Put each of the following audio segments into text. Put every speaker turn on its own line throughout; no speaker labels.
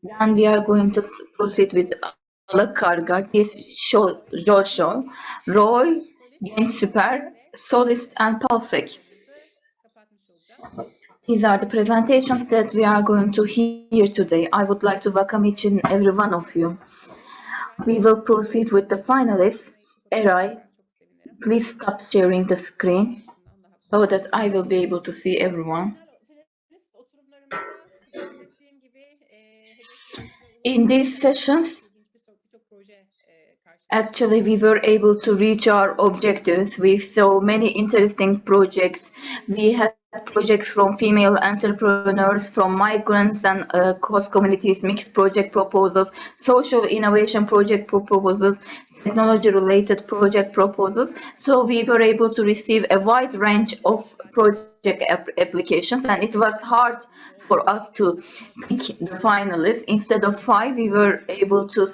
Then we are going to proceed with Alakarga, Gisocial, Roy, Genç Süper, Solist, and Pulsec. These are the presentations that we are going to hear today. I would like to welcome each and every one of you. We will proceed with the finalists. Eray, please stop sharing the screen so that I will be able to see everyone. In these sessions, actually, we were able to reach our objectives. We saw many interesting projects. We had projects from female entrepreneurs, from migrants and host communities, mixed project proposals, social innovation project proposals, technology-related project proposals. So we were able to receive a wide range of project applications, and it was hard for us to pick the finalists. Instead of 5, we were able to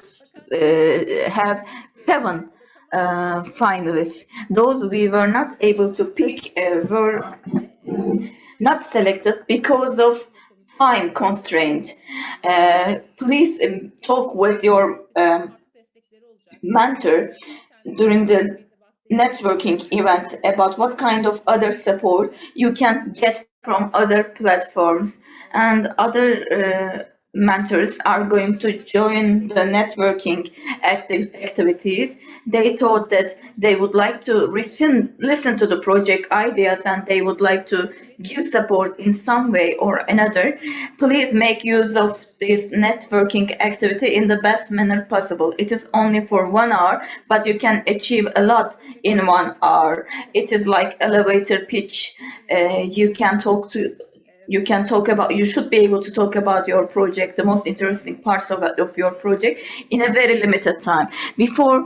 have 7 finalists. Those we were not able to pick were not selected because of time constraint. Please talk with your mentor during the networking event about what kind of other support you can get from other platforms, and other mentors are going to join the networking activities. They thought that they would like to listen to the project ideas, and they would like to give support in some way or another. Please make use of this networking activity in the best manner possible. It is only for 1 hour, but you can achieve a lot in 1 hour. It is like elevator pitch. You should be able to talk about your project, the most interesting parts of your project, in a very limited time. Before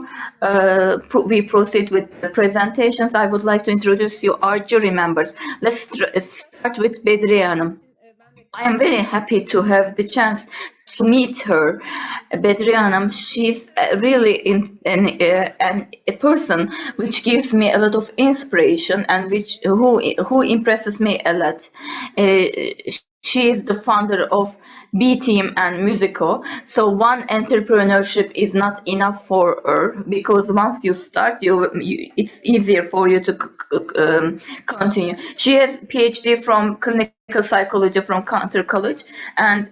we proceed with the presentations, I would like to introduce you our jury members. Let's start with Bedriye Hanım. I am very happy to have the chance to meet her. Bedriye Hanım, she's really a person which gives me a lot of inspiration, and who impresses me a lot. She is the founder of B Team and Musico. So one entrepreneurship is not enough for her, because once you start, it's easier for you to continue. She has PhD from clinical psychology from Counter College, and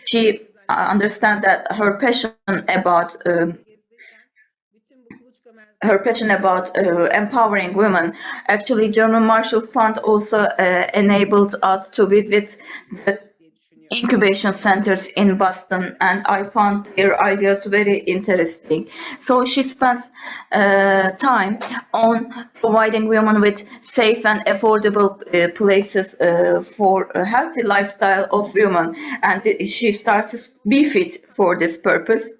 she understands that her passion about empowering women. Actually, German Marshall Fund also enabled us to visit the incubation centers in Boston, and I found their ideas very interesting. So she spends time on providing women with safe and affordable places for a healthy lifestyle of women, and she started BeFit for this purpose.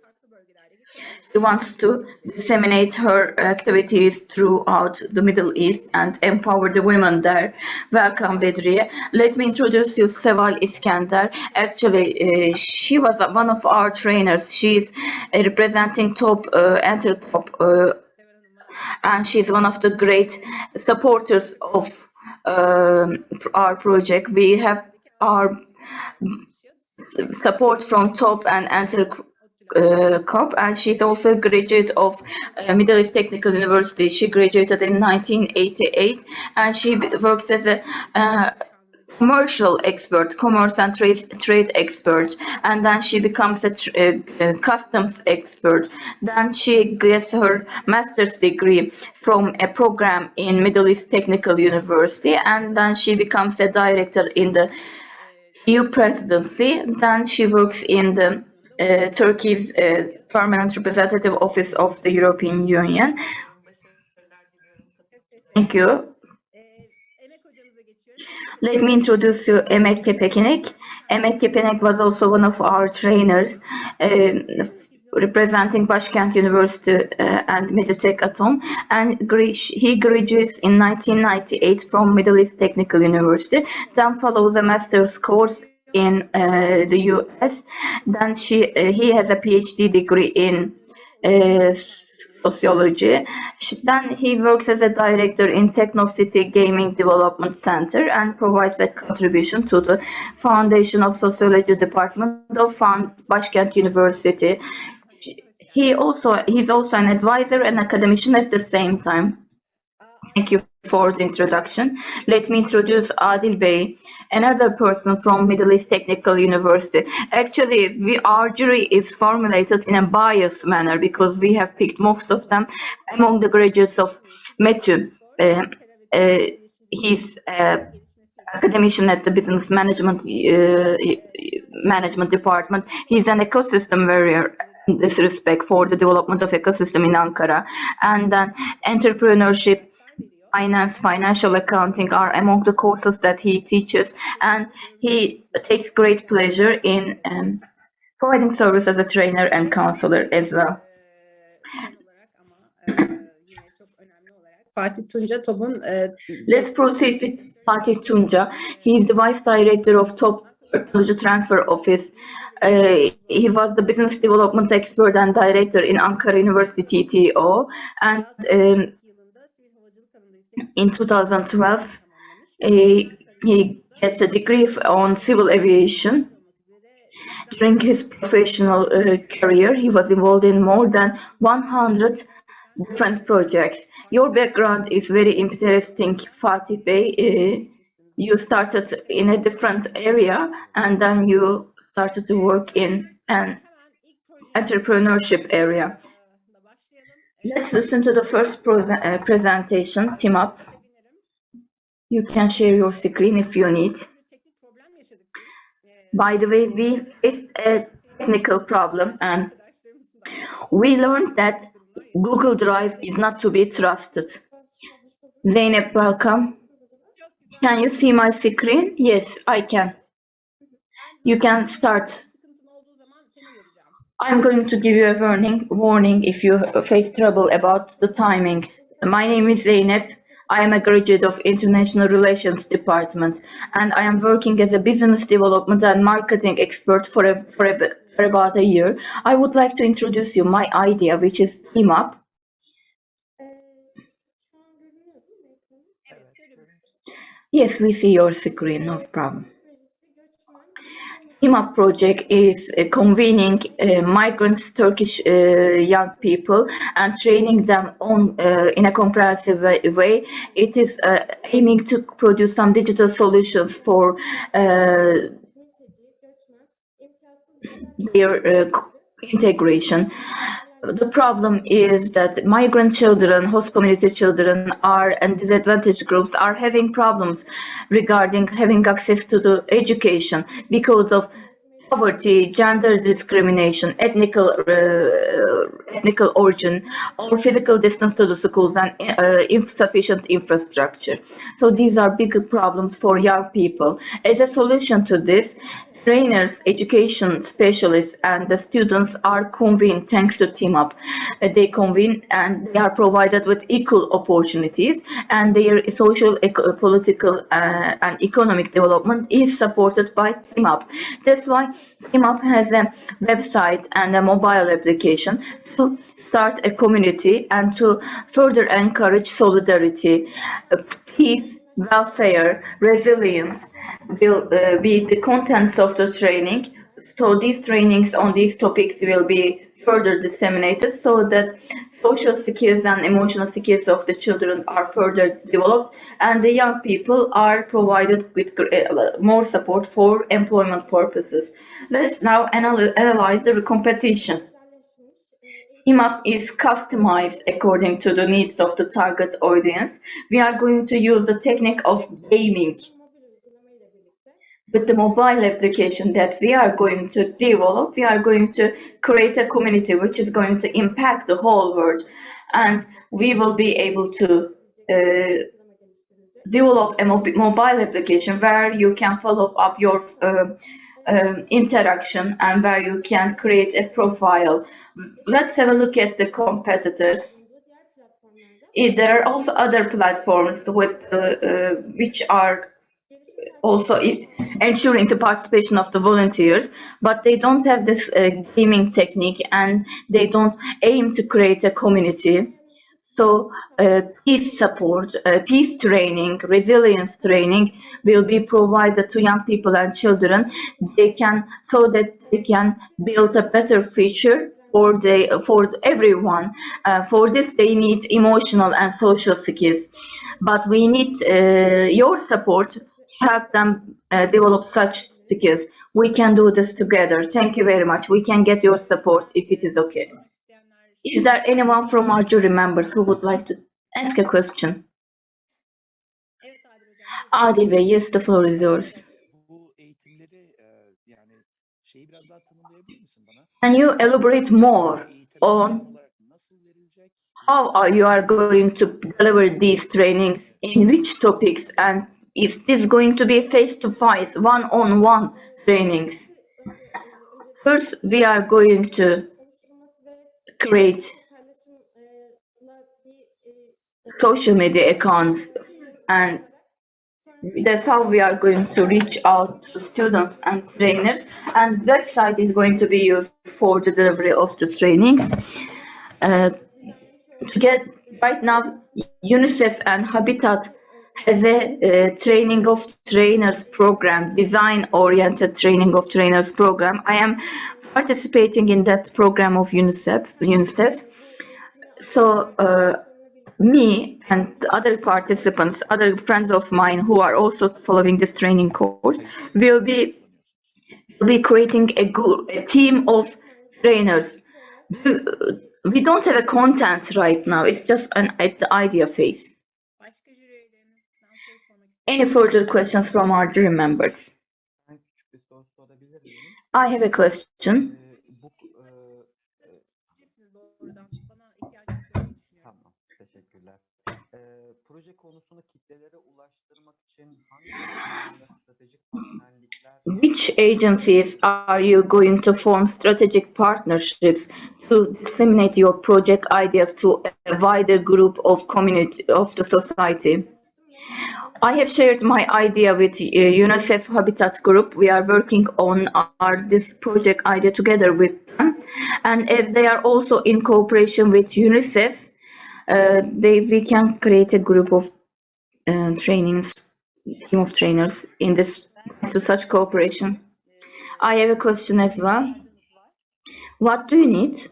She wants to disseminate her activities throughout the Middle East and empower the women there. Welcome, Bedriye. Let me introduce you Seval Iskender. Actually, she was one of our trainers. She's representing top and she's one of the great supporters of our project. We have our support from top and COP, and she's also a graduate of Middle East Technical University. She graduated in 1988, and she works as a commercial expert, commerce and trade expert, and then she becomes a customs expert. Then she gets her master's degree from a program in Middle East Technical University, and then she becomes a director in the EU presidency. Then she works in the Turkey's permanent representative office of the European Union. Thank you. Let me introduce you Emmett Kippenick. Emmett Kippenick was also one of our trainers, representing Başkent University and Meditech Atom, and he graduates in 1998 from Middle East Technical University, then follows a master's course in the US. Then he has a PhD degree in sociology. Then he works as a director in Techno City Gaming Development Center and provides a contribution to the Foundation of Sociology Department of Başkent University. He's also an advisor and academician at the same time. Thank you for the introduction. Let me introduce Adil Bey, another person from Middle East Technical University. Actually, our jury is formulated in a biased manner because we have picked most of them among the graduates of METÜ. He's academician at the Business Management Department. He's an ecosystem warrior in this respect for the development of ecosystem in Ankara. And then entrepreneurship, finance, financial accounting are among the courses that he teaches, and he takes great pleasure in providing service as a trainer and counselor as well. Let's proceed with Fatih Tunca. He is the Vice Director of Top Technology Transfer Office. He was the Business Development Expert and Director in Ankara University TTO, and in 2012, he gets a degree on civil aviation. During his professional career, he was involved in more than 100 different projects. Your background is very interesting, Fatih Bey. You started in a different area, and then you started to work in an entrepreneurship area. Let's listen to the first presentation, Team Up. You can share your screen if you need. By the way, we faced a technical problem and we learned that Google Drive is not to be trusted. Zeynep, welcome. Can you see my screen? Yes, I can. You can start. I'm going to give you a warning if you face trouble about the timing. My name is Zeynep. I am a graduate of International Relations Department, and I am working as a business development and marketing expert for about a year. I would like to introduce you my idea, which is Team Up. Yes, we see your screen, no problem. Team Up project is convening migrant Turkish young people and training them on in a comprehensive way. It is aiming to produce some digital solutions for their integration. The problem is that migrant children, host community children and disadvantaged groups are having problems regarding having access to the education because of poverty, gender discrimination, ethnic origin, or physical distance to the schools and insufficient infrastructure. So these are big problems for young people. As a solution to this, trainers, education specialists, and the students are convened thanks to Team Up. They convene and they are provided with equal opportunities, and their social, political, and economic development is supported by Team Up. That's why Team Up has a website and a mobile application to start a community and to further encourage solidarity, peace, welfare, resilience will be the contents of the training. So these trainings on these topics will be further disseminated so that social skills and emotional skills of the children are further developed, and the young people are provided with more support for employment purposes. Let's now analyze the competition. Team Up is customized according to the needs of the target audience. We are going to use the technique of gaming. With the mobile application that we are going to develop, we are going to create a community which is going to impact the whole world. And we will be able to develop a mobile application where you can follow up your interaction and where you can create a profile. Let's have a look at the competitors. There are also other platforms with which are also ensuring the participation of the volunteers, but they don't have this gaming technique and they don't aim to create a community. So peace support, peace training, resilience training will be provided to young people and children. So that they can build a better future for everyone. For this, they need emotional and social skills. But we need your support to help them develop such skills. We can do this together. Thank you very much. We can get your support if it is okay. Is there anyone from our jury members who would like to ask a question? Adil Bey, yes, the floor is yours. Can you elaborate more on how you are going to deliver these trainings, in which topics, and is this going to be face-to-face, one-on-one trainings? First, we are going to create social media accounts, and that's how we are going to reach out to students and trainers, and website is going to be used for the delivery of the trainings. Right now, UNICEF and Habitat has a training of trainers program, design-oriented training of trainers program. I am participating in that program of UNICEF. So me and other participants, other friends of mine who are also following this training course, will be creating a team of trainers. We don't have a content right now. It's just at the idea phase. Any further questions from our jury members? I have a question. Which agencies are you going to form strategic partnerships to disseminate your project ideas to a wider group of the society? I have shared my idea with UNICEF Habitat Group. We are working on this project idea together with them, and if they are also in cooperation with UNICEF, we can create a group of team of trainers in this to such cooperation. I have a question as well. What do you need?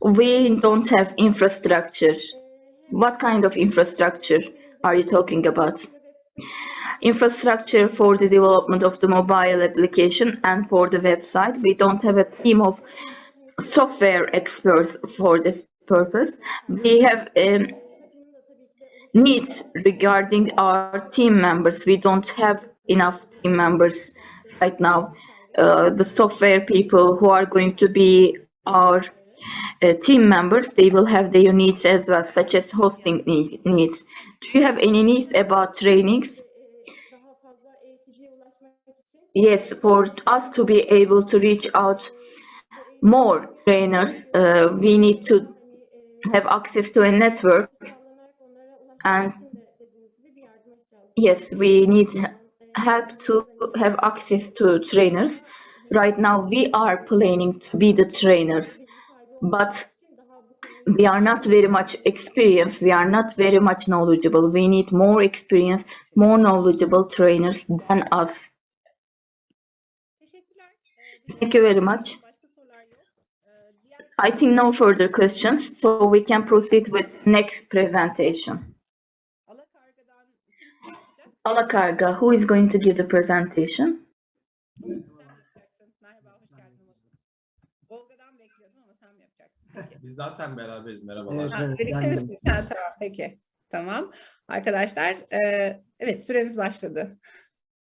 We don't have infrastructure. What kind of infrastructure are you talking about? Infrastructure for the development of the mobile application and for the website. We don't have a team of software experts for this purpose. We have needs regarding our team members. We don't have enough team members right now. The software people who are going to be our team members, they will have their needs as well, such as hosting needs. Do you have any needs about trainings? Yes, for us to be able to reach out more trainers, we need to have access to a network, and yes, we need help to have access to trainers. Right now, we are planning to be the trainers, but we are not very much experienced. We are not very much knowledgeable. We need more experienced, more knowledgeable trainers than us. Thank you very much. I think no further questions, so we can proceed with next presentation. Alakarga, who is going to give the presentation?
Biz zaten beraberiz. Merhabalar.
Evet, birlikte misiniz? Tamam, peki. Tamam. Arkadaşlar, evet süreniz başladı.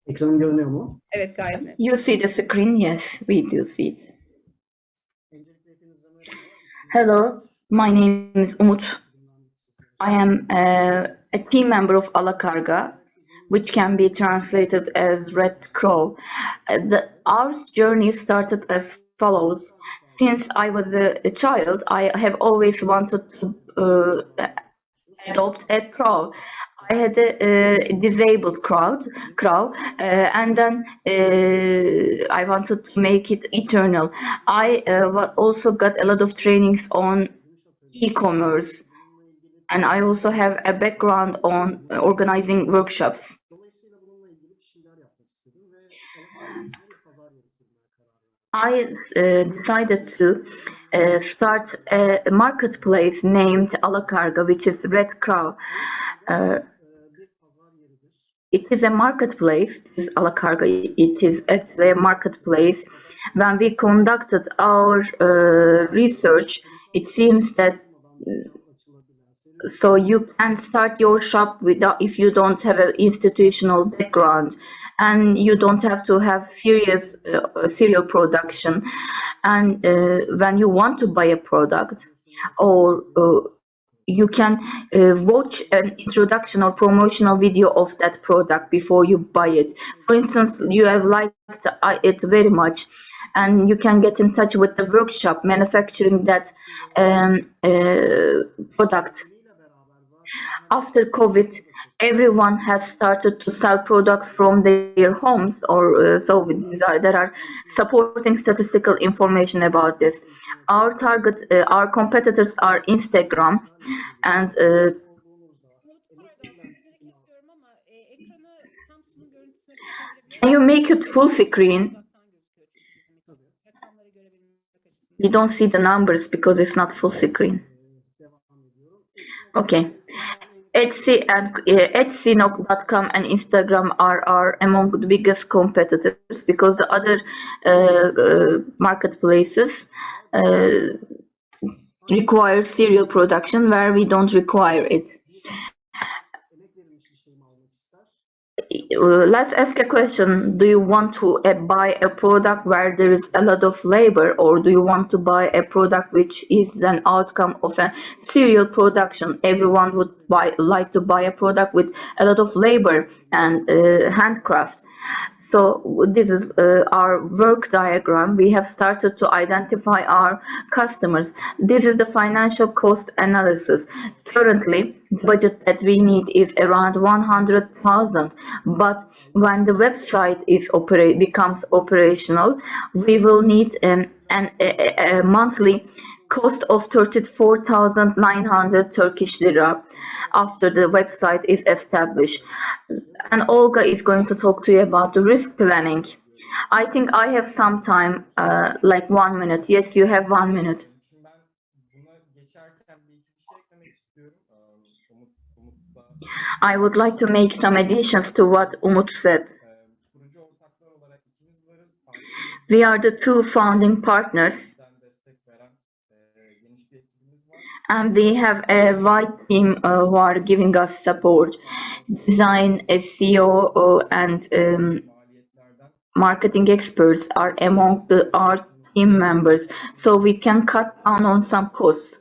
Ekranım görünüyor mu?
Evet, gayet net.
You see the screen? Yes, we do see it. Hello, my name is Umut. I am a team member of Alakarga, which can be translated as Red Crow. Our journey started as follows. Since I was a child, I have always wanted to adopt a crow. I had a disabled crow, and then I wanted to make it eternal. I also got a lot of trainings on e-commerce, and I also have a background on organizing workshops.
Dolayısıyla bununla ilgili bir şeyler yapmak istedim ve Alakarga'da bir pazar yeri kurmaya karar verdim.
I decided to start a marketplace named Alakarga, which is Red Crow.
Bir pazar yeridir.
It is a marketplace, this Alakarga, it is actually a marketplace. When we conducted our research, it seems that so you can start your shop without, if you don't have an institutional background, and you don't have to have serious serial production. And when you want to buy a product, or you can watch an introduction or promotional video of that product before you buy it. For instance, you have liked it very much, and you can get in touch with the workshop manufacturing that product. After COVID, everyone has started to sell products from their homes, or so there are supporting statistical information about this. Our target, our competitors are Instagram, and can you make it full screen? We don't see the numbers because it's not full screen. Okay. Etsy and Etsy.com and Instagram are among the biggest competitors, because the other marketplaces require serial production where we don't require it. Let's ask a question. Do you want to buy a product where there is a lot of labor, or do you want to buy a product which is an outcome of a serial production? Everyone would like to buy a product with a lot of labor and handcraft. So this is our work diagram. We have started to identify our customers. This is the financial cost analysis. Currently, the budget that we need is around 100,000. But when the website is becomes operational, we will need a monthly cost of 34,900 Turkish lira after the website is established. And Olga is going to talk to you about the risk planning. I think I have some time, like 1 minute. Yes, you have 1 minute. I would like to make some additions to what Umut said. We are the two founding partners, and we have a wide team who are giving us support. Design, SEO, and marketing experts are among our team members, so we can cut down on some costs.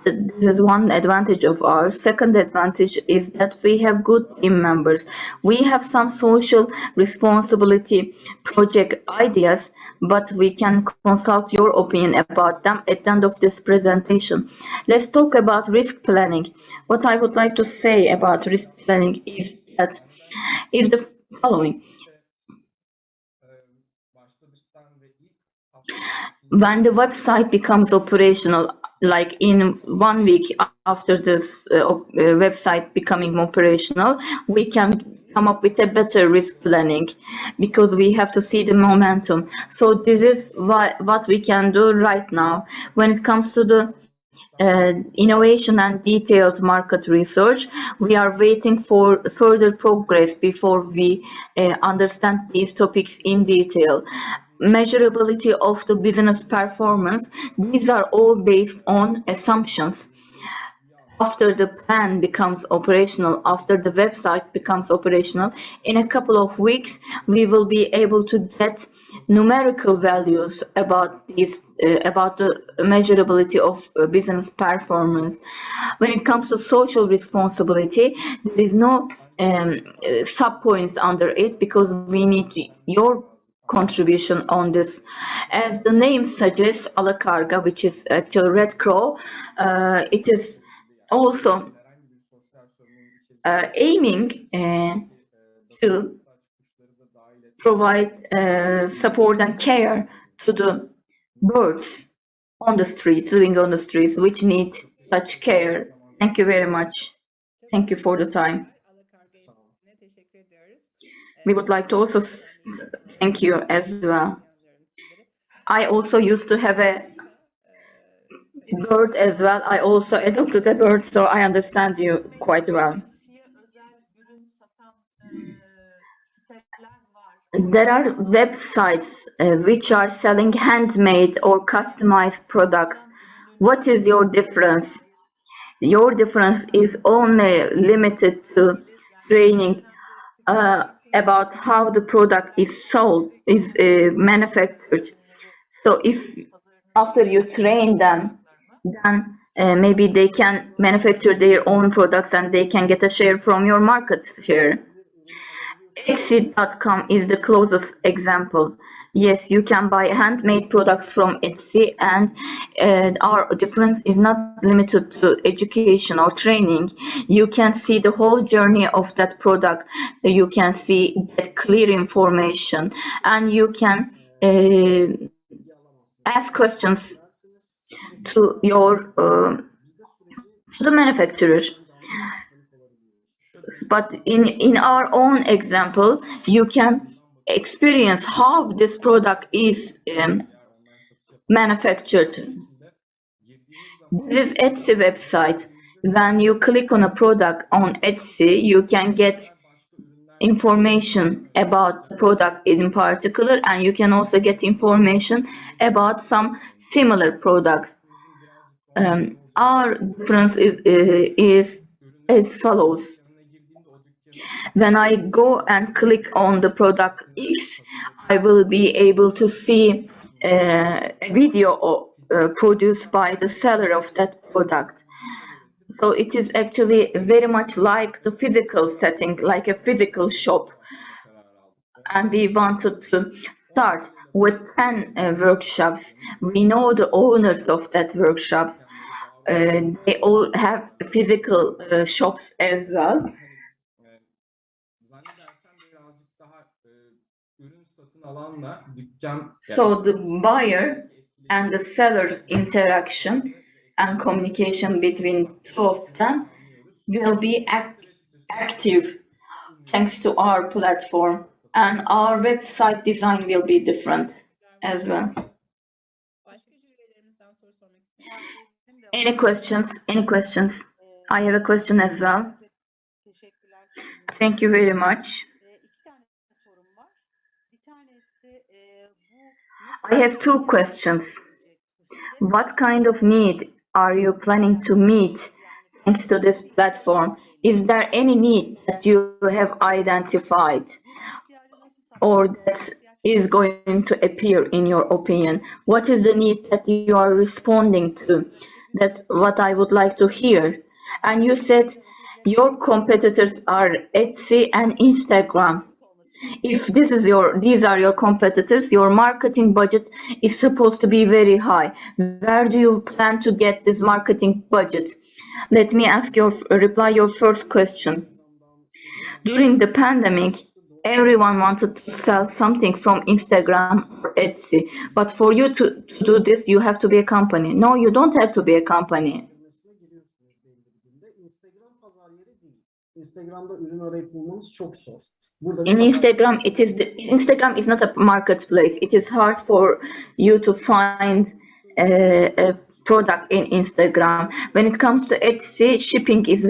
This is one advantage of ours. Second advantage is that we have good team members. We have some social responsibility project ideas, but we can consult your opinion about them at the end of this presentation. Let's talk about risk planning. What I would like to say about risk planning is the following. When the website becomes operational, like in 1 week after this website becoming operational, we can come up with a better risk planning, because we have to see the momentum. So this is what we can do right now. When it comes to the innovation and detailed market research, we are waiting for further progress before we understand these topics in detail. Measurability of the business performance, these are all based on assumptions. After the plan becomes operational, after the website becomes operational, in a couple of weeks, we will be able to get numerical values about these, about the measurability of business performance. When it comes to social responsibility, there is no sub-points under it, because we need your contribution on this. As the name suggests, Alakarga, which is actually Red Crow, it is also aiming to provide support and care to the birds on the streets, living on the streets, which need such care. Thank you very much. Thank you for the time.
Alakarga eğitimine teşekkür ediyoruz.
We would like to also thank you as well. I also used to have a bird as well. I also adopted a bird, so I understand you quite well. There are websites which are selling handmade or customized products. What is your difference? Your difference is only limited to training about how the product is sold, is manufactured. So if after you train them, then maybe they can manufacture their own products and they can get a share from your market share. Etsy.com is the closest example. Yes, you can buy handmade products from Etsy, and our difference is not limited to education or training. You can see the whole journey of that product. You can see that clear information, and you can ask questions to your to the manufacturer. But in our own example, you can experience how this product is manufactured. This is Etsy website. When you click on a product on Etsy, you can get information about the product in particular, and you can also get information about some similar products. Our difference is as follows. When I go and click on the product X, I will be able to see a video produced by the seller of that product. So it is actually very much like the physical setting, like a physical shop. And we wanted to start with 10 workshops. We know the owners of that workshops. They all have physical shops as well. So the buyer and the seller interaction and communication between two of them will be active thanks to our platform, and our website design will be different as well. Any questions? Any questions? I have a question as well. Thank you very much. I have two questions. What kind of need are you planning to meet thanks to this platform? Is there any need that you have identified or that is going to appear in your opinion? What is the need that you are responding to? That's what I would like to hear. And you said your competitors are Etsy and Instagram. If these are your competitors, your marketing budget is supposed to be very high. Where do you plan to get this marketing budget? Let me reply your first question. During the pandemic, everyone wanted to sell something from Instagram or Etsy. But for you to do this, you have to be a company. No, you don't have to be a company.
Instagram'da ürün arayıp bulmanız çok zor.
In Instagram, Instagram is not a marketplace. It is hard for you to find a product in Instagram. When it comes to Etsy, shipping is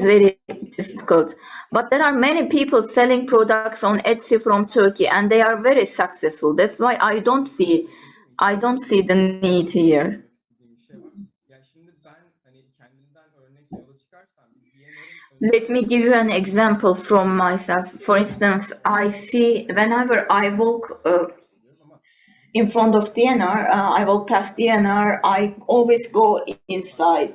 very difficult. But there are many people selling products on Etsy from Turkey, and they are very successful. That's why I don't see the need here. Let me give you an example from myself. For instance, I see whenever I walk in front of DNR, I walk past DNR, I always go inside.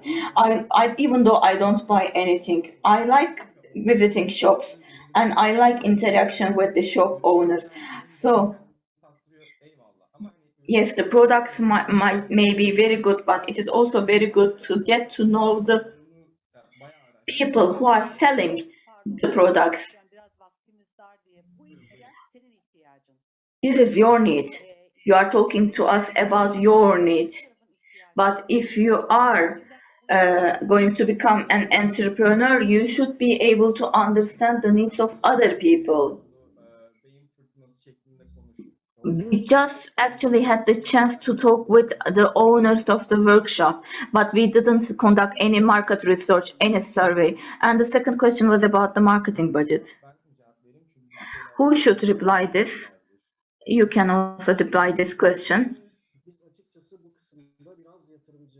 Even though I don't buy anything, I like visiting shops and I like interaction with the shop owners. So Yes, the products may be very good, but it is also very good to get to know the people who are selling the products. This is your need. You are talking to us about your needs. But if you are going to become an entrepreneur, you should be able to understand the needs of other people.
Beyin fırtınası şeklinde konuşup
We just actually had the chance to talk with the owners of the workshop, but we didn't conduct any market research, any survey. And the second question was about the marketing budget.
ben cevap vereyim çünkü bu şeyler
Who should reply this? You can also reply this question.
Biz açıkçası bu kısımda biraz yatırımcı.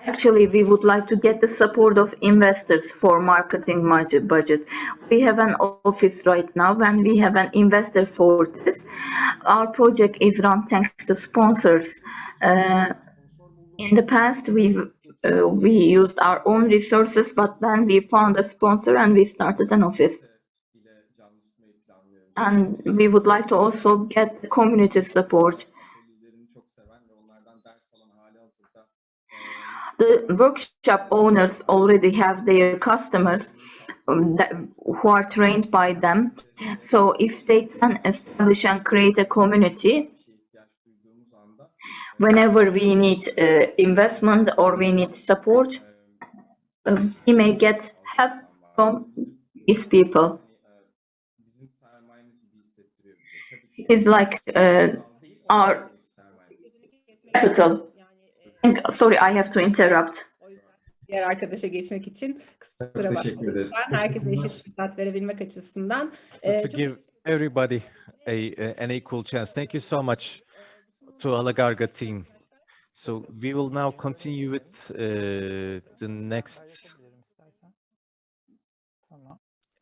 Actually, we would like to get the support of investors for marketing budget. We have an office right now and we have an investor for this. Our project is run thanks to sponsors. In the past, we used our own resources, but then we found a sponsor and we started an office.
ile canlı tutmayı planlıyoruz.
And we would like to also get the community support.
Liderini çok seven ve onlardan ders alan hali hazırda
The workshop owners already have their customers who are trained by them. So if they can establish and create a community,
ihtiyaç duyduğumuz anda
whenever we need investment or we need support, we may get help from these people.
bizim sermayemiz gibi hissettiriyor bize. Tabii ki
It is like our
sermaye.
capital. Sorry, I have to interrupt.
O yüzden diğer arkadaşa geçmek için kusura bakmayın.
Teşekkür ederiz.
Ben herkese eşit fırsat verebilmek açısından.
To
çok
give everybody an equal chance. Thank you so much to Alakarga team. So we will now continue with the next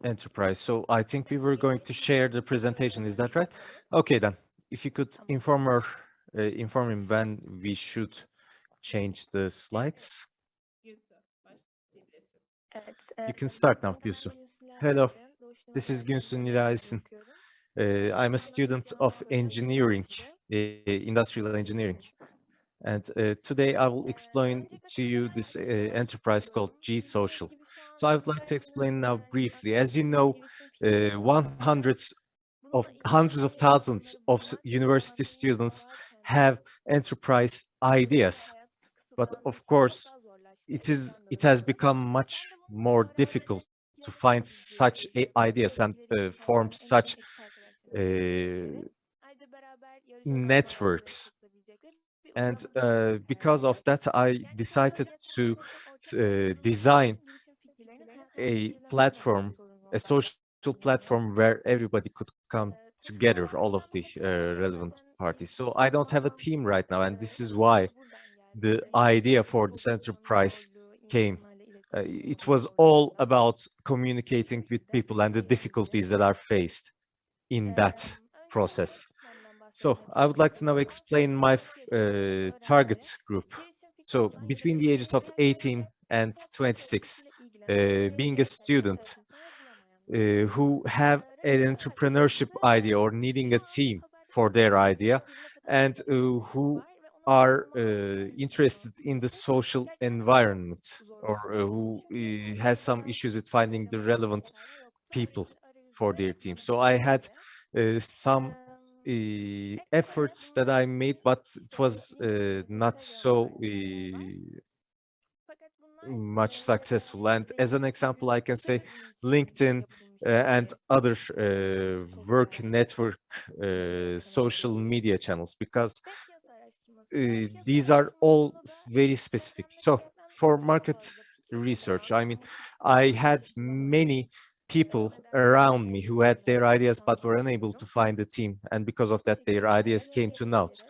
enterprise. So I think we were going to share the presentation. Is that right? Okay, then. If you could inform him when we should change the slides. You can start now, Yusuf. Hello, this is Günsu Nilaisin. I'm a student of engineering, industrial engineering. And today I will explain to you this enterprise called Gisocial. So I would like to explain now briefly. As you know, hundreds of thousands of university students have enterprise ideas. But of course, it has become much more difficult to find such ideas and form such networks. And because of that, I decided to design a platform, a social platform where everybody could come together, all of the relevant parties. So I don't have a team right now, and this is why the idea for this enterprise came. It was all about communicating with people and the difficulties that are faced in that process. So I would like to now explain my target group. So between the ages of 18 and 26, being a student who have an entrepreneurship idea or needing a team for their idea, and who are interested in the social environment, or who has some issues with finding the relevant people for their team. So I had some efforts that I made, but it was not so much successful. And as an example, I can say LinkedIn and other work network social media channels, because these are all very specific. So for market research, I mean, I had many people around me who had their ideas but were unable to find a team, and because of that their ideas came to naught.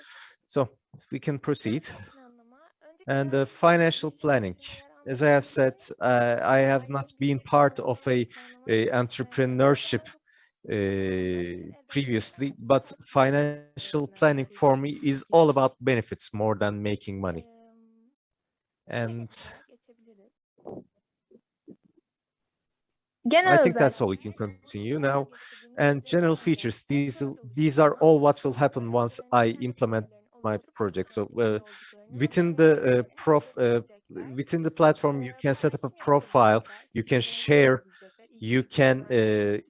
So we can proceed. And the financial planning, as I have said, I have not been part of a entrepreneurship previously, but financial planning for me is all about benefits more than making money. And I think that's all. We can continue now. And general features, these are all what will happen once I implement my project. So within the within the platform, you can set up a profile, you can share, you can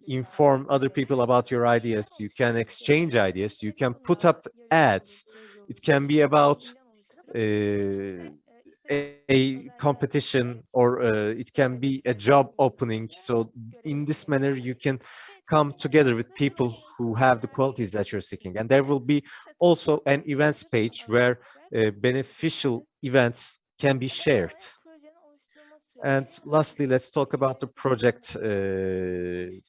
inform other people about your ideas, you can exchange ideas, you can put up ads. It can be about a competition, or it can be a job opening. So in this manner, you can come together with people who have the qualities that you're seeking. And there will be also an events page where beneficial events can be shared. And lastly, let's talk about the project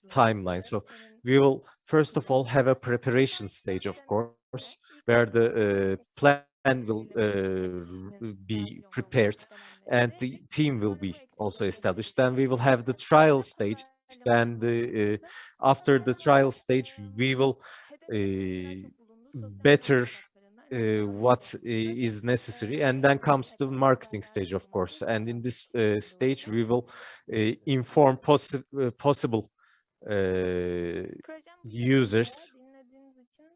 timeline. So we will first of all have a preparation stage, of course, where the plan will be prepared and the team will be also established. Then we will have the trial stage. Then after the trial stage, we will better what is necessary, and then comes the marketing stage, of course. And in this stage, we will inform possible users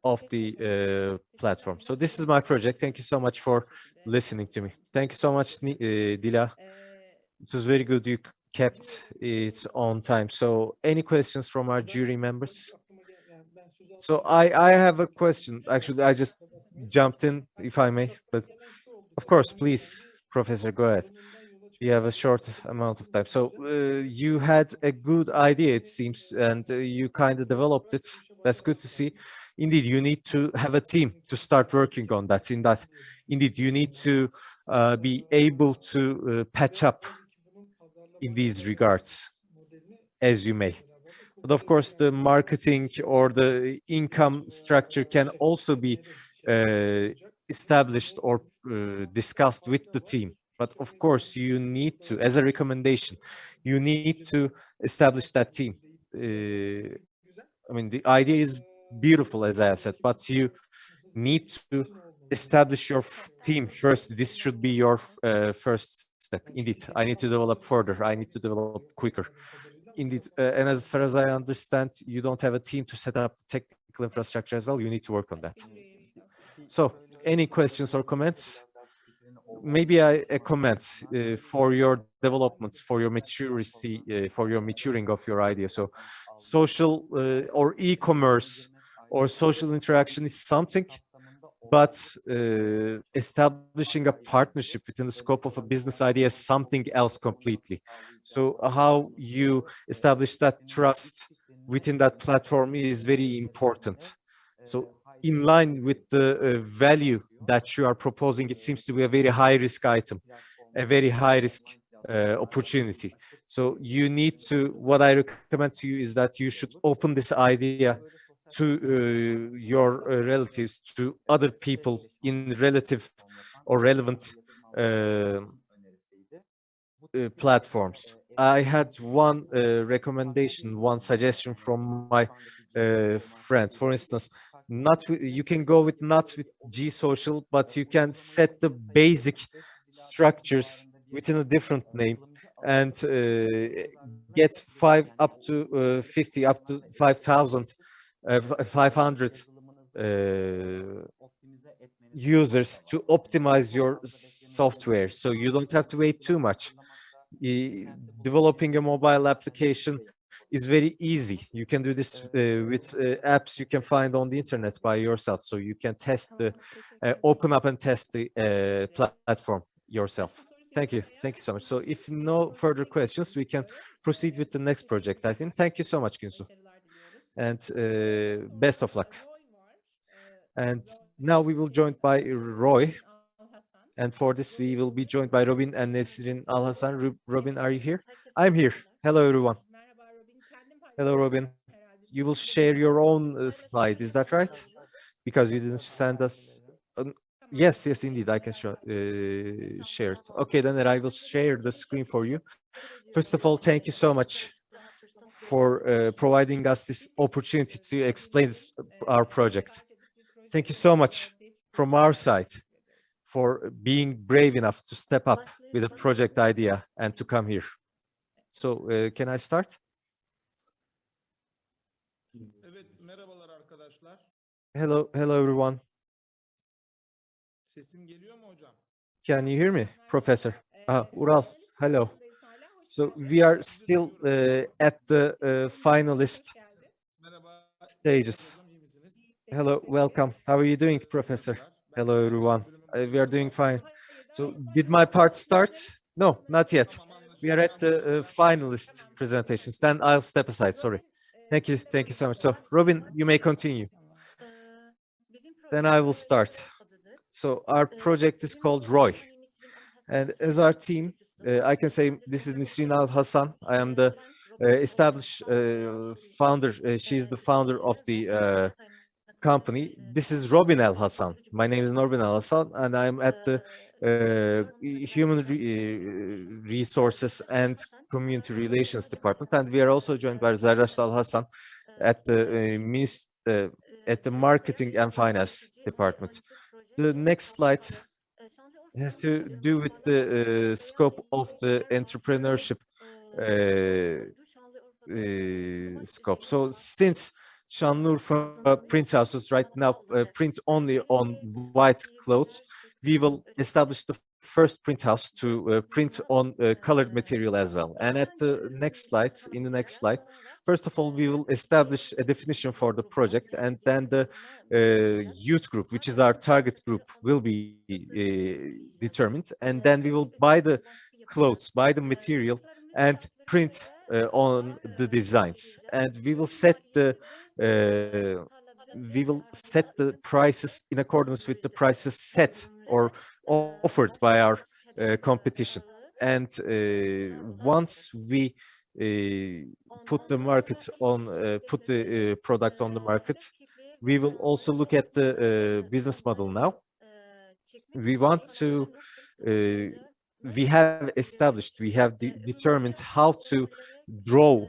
of the platform. So this is my project. Thank you so much for listening to me. Thank you so much, Dila. It was very good. You kept it on time. So any questions from our jury members? So I have a question. Actually, I just jumped in, if I may, but of course, please, Professor, go ahead. You have a short amount of time. So you had a good idea, it seems, and you kind of developed it. That's good to see. Indeed, you need to have a team to start working on that. Indeed, you need to be able to patch up in these regards, as you may. But of course, the marketing or the income structure can also be established or discussed with the team. But of course, you need to, as a recommendation, you need to establish that team. I mean, the idea is beautiful, as I have said, but you need to establish your team first. This should be your first step. Indeed, I need to develop further. I need to develop quicker. Indeed, and as far as I understand, you don't have a team to set up the technical infrastructure as well. You need to work on that. So, any questions or comments? Maybe a comment for your developments, for your maturity, for your maturing of your idea. So, social or e-commerce or social interaction is something, but establishing a partnership within the scope of a business idea is something else completely. So how you establish that trust within that platform is very important. So in line with the value that you are proposing, it seems to be a very high risk item, a very high risk opportunity. So you need to, what I recommend to you is that you should open this idea to your relatives, to other people in relative or relevant platforms. I had one recommendation, one suggestion from my friend. For instance, you can go with not with Gisocial, but you can set the basic structures within a different name and get 50 up to 5,000 500 users to optimize your software, so you don't have to wait too much. Developing a mobile application is very easy. You can do this with apps you can find on the internet by yourself, so you can test open up and test the platform yourself. Thank you so much. So if no further questions, we can proceed with the next project, I think. Thank you so much, Günsu, and best of luck. And now we will join by Roy, and for this we will be joined by Robin and Nesrin Al Hasan. Robin, are you here? I'm here. Hello, everyone. Hello, Robin. You will share your own slide, is that right? Because you didn't send us. Yes, indeed, I can share it. Okay, then I will share the screen for you. First of all, thank you so much for providing us this opportunity to explain our project. Thank you so much from our side for being brave enough to step up with a project idea and to come here. So can I start?
Evet, merhabalar arkadaşlar.
Hello everyone.
Sesim geliyor mu hocam?
Can you hear me, Professor? Ural, hello. So we are still at the finalist
Merhaba.
stages.
Hocam iyi misiniz?
Hello, welcome. How are you doing, Professor? Hello, everyone. We are doing fine. So did my part start? No, not yet. We are at the finalist presentations. Then I'll step aside, sorry. Thank you so much. So Robin, you may continue. Then I will start. So our project is called ROY. And as our team, I can say this is Nisrin Al Hassan. I am the established founder. She's the founder of the company. This is Robin Al Hassan. My name is Norbin Al Hassan, and I'm at the Human Resources and Community Relations Department. And we are also joined by Zardaş Al Hassan at the at the Marketing and Finance Department. The next slide has to do with the scope of the entrepreneurship scope. So since Şanlıurfa print houses right now print only on white clothes, we will establish the first print house to print on colored material as well. And at the next slide, first of all, we will establish a definition for the project, and then the youth group, which is our target group, will be determined. And then we will buy the clothes, buy the material, and print on the designs. And we will set the prices in accordance with the prices set or offered by our competition. And once we put the product on the market, we will also look at the business model now. We want to we have determined how to draw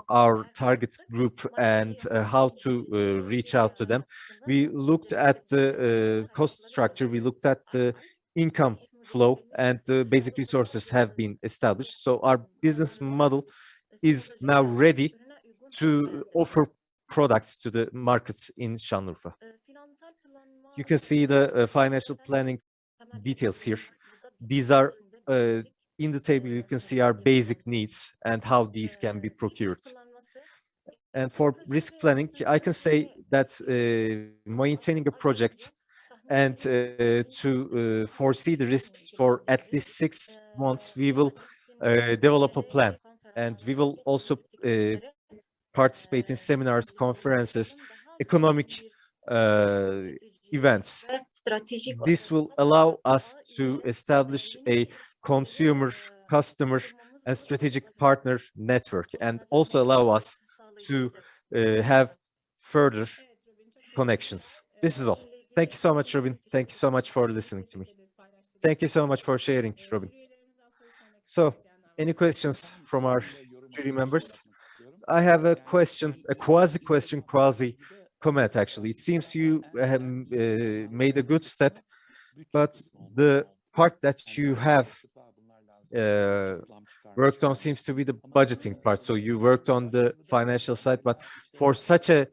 our target group and how to reach out to them. We looked at the cost structure, we looked at the income flow, and the basic resources have been established. So our business model is now ready to offer products to the markets in Şanlıurfa. You can see the financial planning details here. These are in the table, you can see our basic needs and how these can be procured. And for risk planning, I can say that maintaining a project and to foresee the risks for at least 6 months, we will develop a plan. And we will also participate in seminars, conferences, economic events. This will allow us to establish a consumer, customer, and strategic partner network, and also allow us to have further connections. This is all. Thank you so much, Robin. Thank you so much for listening to me. Thank you so much for sharing, Robin. So, any questions from our jury members? I have a question, a quasi-question, quasi-comment, actually. It seems you have made a good step, but the part that you have worked on seems to be the budgeting part. So you worked on the financial side, but for such a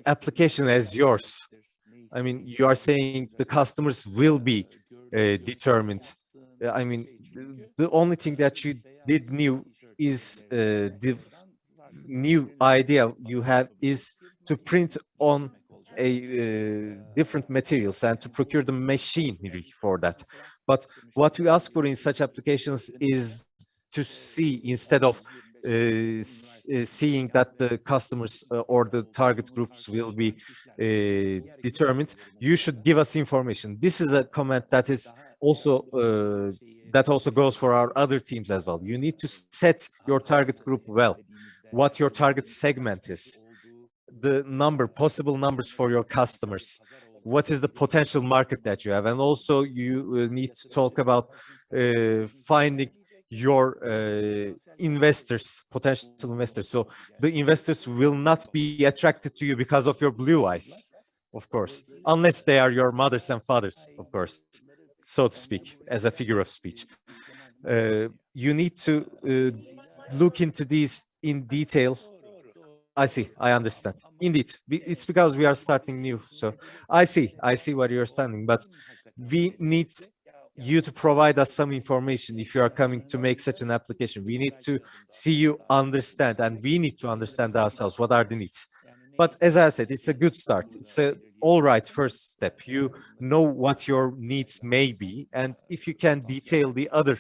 application as yours, I mean, you are saying the customers will be determined. I mean, the only thing that you did new is the new idea you have is to print on a different materials and to procure the machinery for that. But what we ask for in such applications is to see, instead of seeing that the customers or the target groups will be determined, you should give us information. This is a comment that is also that also goes for our other teams as well. You need to set your target group well, what your target segment is, the possible numbers for your customers, what is the potential market that you have, and also you need to talk about finding your investors, potential investors. So the investors will not be attracted to you because of your blue eyes, of course, unless they are your mothers and fathers, of course, so to speak, as a figure of speech. You need to look into these in detail. I see, I understand. Indeed, it's because we are starting new. So I see where you're standing, but we need you to provide us some information if you are coming to make such an application. We need to see you understand, and we need to understand ourselves what are the needs. But as I said, it's a good start. It's a all right first step. You know what your needs may be, and if you can detail the other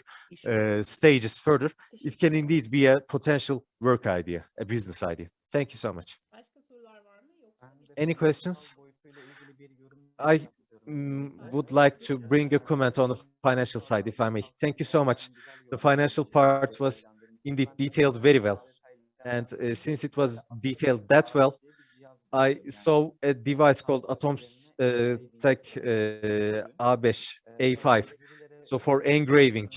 stages further, it can indeed be a potential work idea, a business idea. Thank you so much.
Başka sorular var mı? Yoksa
Any questions? I would like to bring a comment on the financial side, if I may. Thank you so much. The financial part was indeed detailed very well. And since it was detailed that well, I saw a device called AtomTech A5, A5, so for engraving.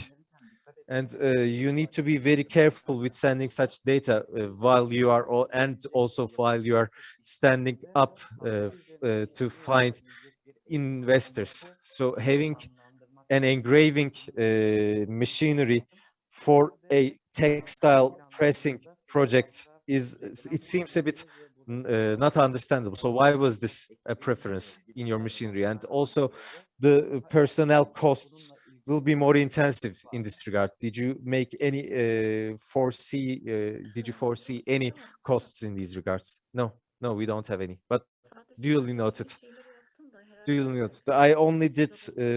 And you need to be very careful with sending such data while you are, and also while you are standing up to find investors. So having an engraving machinery for a textile pressing project it seems a bit not understandable. So why was this a preference in your machinery? And also the personnel costs will be more intensive in this regard. Did you make any did you foresee any costs in these regards? No, we don't have any, but duly noted. Duly noted. I only did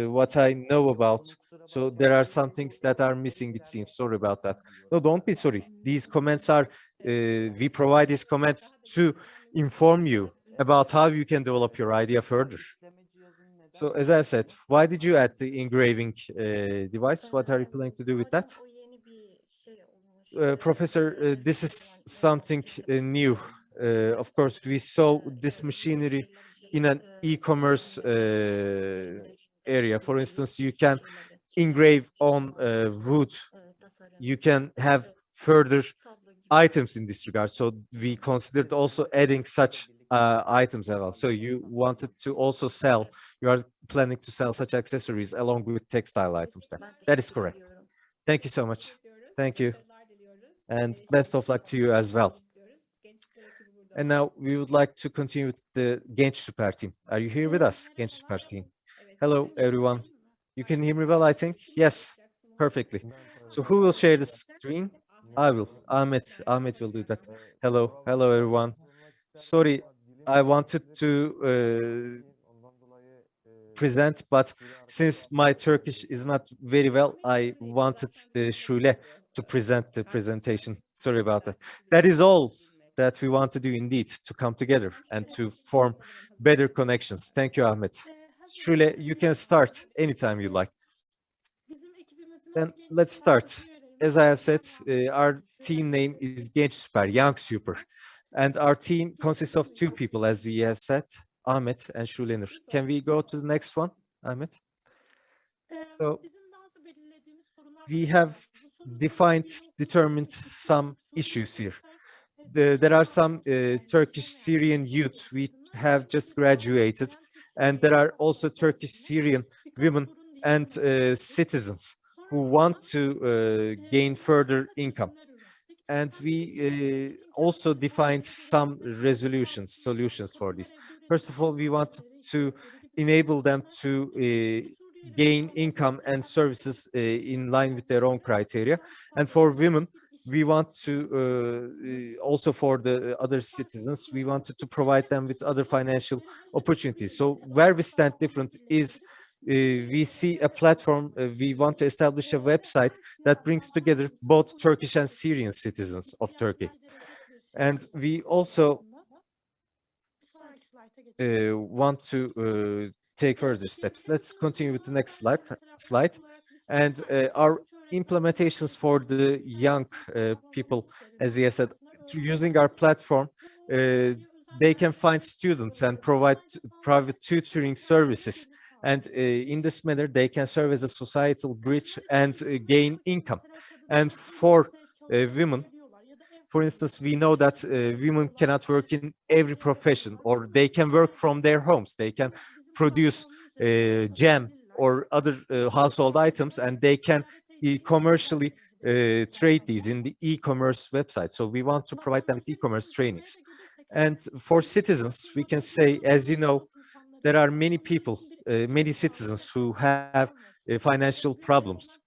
what I know about. So there are some things that are missing, it seems. Sorry about that. No, don't be sorry. These comments are, we provide these comments to inform you about how you can develop your idea further. So as I've said, why did you add the engraving device? What are you planning to do with that? Professor, this is something new. Of course, we saw this machinery in an e-commerce area. For instance, you can engrave on wood. You can have further items in this regard. So we considered also adding such items as well. So you wanted to also sell, you are planning to sell such accessories along with textile items then. That is correct. Thank you so much. Thank you. And best of luck to you as well. And now we would like to continue with the Genç Süper team. Are you here with us, Genç Süper team? Hello, everyone. You can hear me well, I think? Yes, perfectly. So who will share the screen? I will. Ahmet will do that. Hello, everyone. Sorry, I wanted to present, but since my Turkish is not very well, I wanted Şule to present the presentation. Sorry about that. That is all that we want to do indeed, to come together and to form better connections. Thank you, Ahmet. Şule, you can start anytime you like. Then let's start. As I have said, our team name is Genç Süper, Young Super. And our team consists of two people, as we have said, Ahmet and Şule. Can we go to the next one, Ahmet? So we have determined some issues here. There are some Turkish Syrian youth we have just graduated, and there are also Turkish Syrian women and citizens who want to gain further income. And we also defined some solutions for this. First of all, we want to enable them to gain income and services in line with their own criteria. And for women, we want to also for the other citizens, we wanted to provide them with other financial opportunities. So where we stand different is we see a platform, we want to establish a website that brings together both Turkish and Syrian citizens of Turkey. And we also want to take further steps. Let's continue with the next slide. And our implementations for the young people, as we have said, using our platform, they can find students and provide private tutoring services. And in this manner, they can serve as a societal bridge and gain income. And for women, for instance, we know that women cannot work in every profession, or they can work from their homes. They can produce jam or other household items, and they can commercially trade these in the e-commerce website. So we want to provide them with e-commerce trainings. And for citizens, we can say, as you know, there are many people many citizens who have financial problems.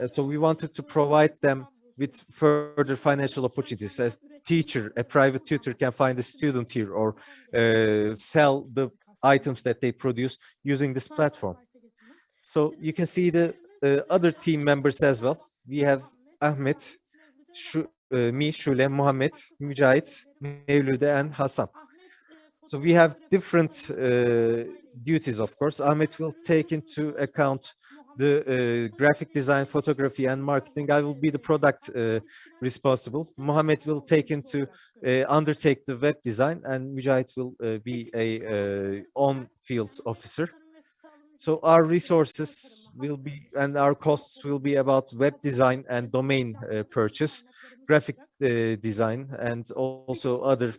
So we wanted to provide them with further financial opportunities. A teacher, a private tutor can find a student here or sell the items that they produce using this platform. So you can see the other team members as well. We have Ahmet, me, Şule, Mohammed, Mücahit, Mevlüde, and Hasan. So we have different duties, of course. Ahmet will take into account the graphic design, photography, and marketing. I will be the product responsible. Mohammed will undertake the web design, and Mücahit will be a on-field officer. So our resources will be, and our costs will be about web design and domain purchase, graphic design, and also other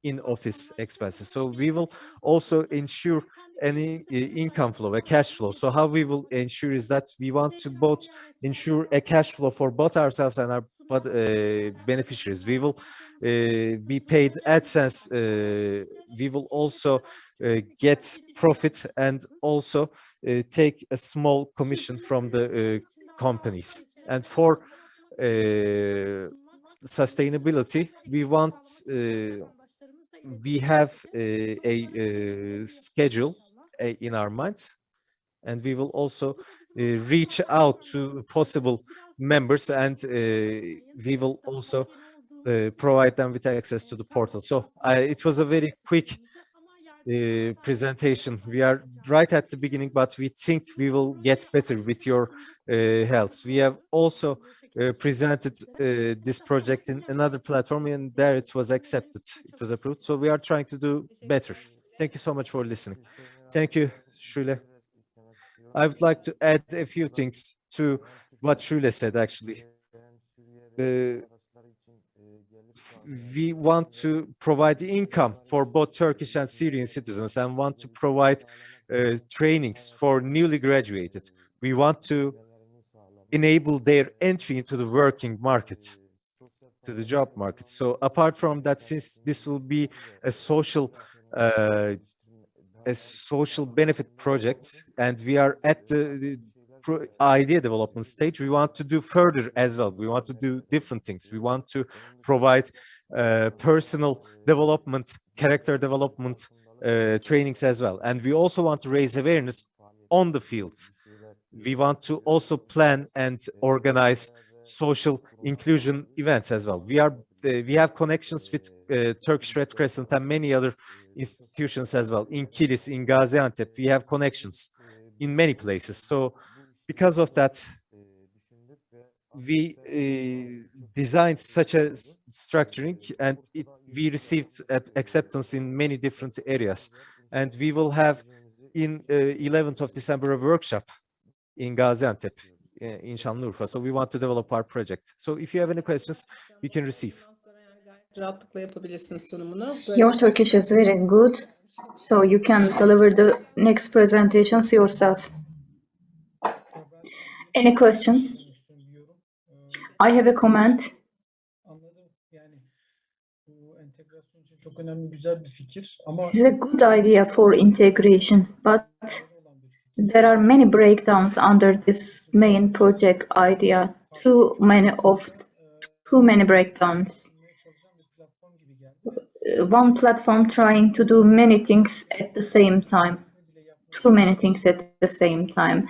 in-office expenses. So we will also ensure any income flow, a cash flow. So how we will ensure is that we want to both ensure a cash flow for both ourselves and our beneficiaries. We will be paid AdSense. We will also get profit and also take a small commission from the companies. And for sustainability, we have a schedule in our mind, and we will also reach out to possible members, and we will also provide them with access to the portal. So it was a very quick presentation. We are right at the beginning, but we think we will get better with your help. We have also presented this project in another platform, and there it was accepted. It was approved. So we are trying to do better. Thank you so much for listening. Thank you, Şule. I would like to add a few things to what Şule said, actually. We want to provide income for both Turkish and Syrian citizens and want to provide trainings for newly graduated. We want to enable their entry into the working market, to the job market. So apart from that, since this will be a social benefit project, and we are at the idea development stage, we want to do further as well. We want to do different things. We want to provide personal development, character development trainings as well. And we also want to raise awareness on the field. We want to also plan and organize social inclusion events as well. We have connections with Turkish Red Crescent and many other institutions as well. In Kilis, in Gaziantep, we have connections in many places. So because of that, we designed such a structuring, and we received acceptance in many different areas. And we will have in 11th of December a workshop in Gaziantep, in Şanlıurfa. So we want to develop our project. So if you have any questions, we can receive.
Rahatlıkla yapabilirsiniz sunumunu.
Your Turkish is very good, so you can deliver the next presentations yourself. Any questions? I have a comment.
Anladım. Yani bu entegrasyon için çok önemli, güzel bir fikir. Ama
It's a good idea for integration, but there are many breakdowns under this main project idea. Too many breakdowns. One platform trying to do many things at the same time. Too many things at the same time.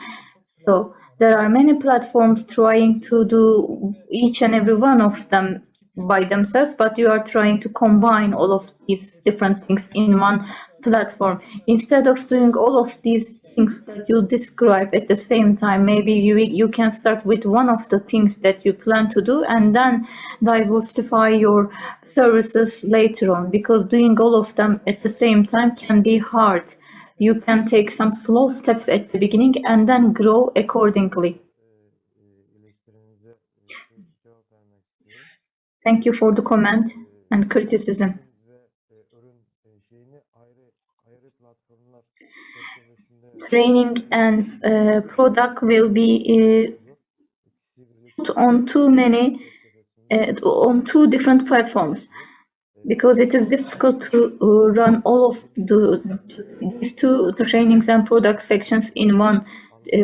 So there are many platforms trying to do each and every one of them by themselves, but you are trying to combine all of these different things in one platform. Instead of doing all of these things that you describe at the same time, maybe you can start with one of the things that you plan to do and then diversify your services later on, because doing all of them at the same time can be hard. You can take some slow steps at the beginning and then grow accordingly. Thank you for the comment and criticism. Training and product will be put on on two different platforms. because it is difficult to run all of these two trainings and product sections in one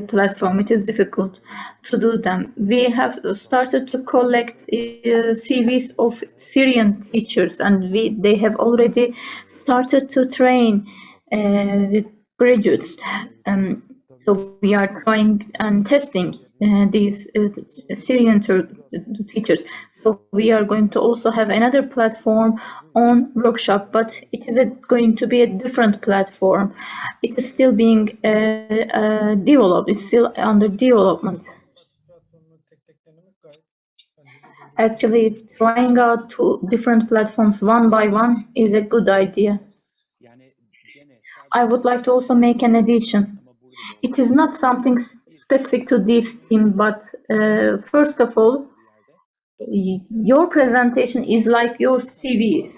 platform. It is difficult to do them. We have started to collect CVs of Syrian teachers, and they have already started to train graduates. So we are trying and testing these Syrian teachers. So we are going to also have another platform on workshop, but it is going to be a different platform. It is still being developed. It's still under development. Actually, trying out two different platforms one by one is a good idea. I would like to also make an addition. It is not something specific to this team, but first of all, your presentation is like your CV.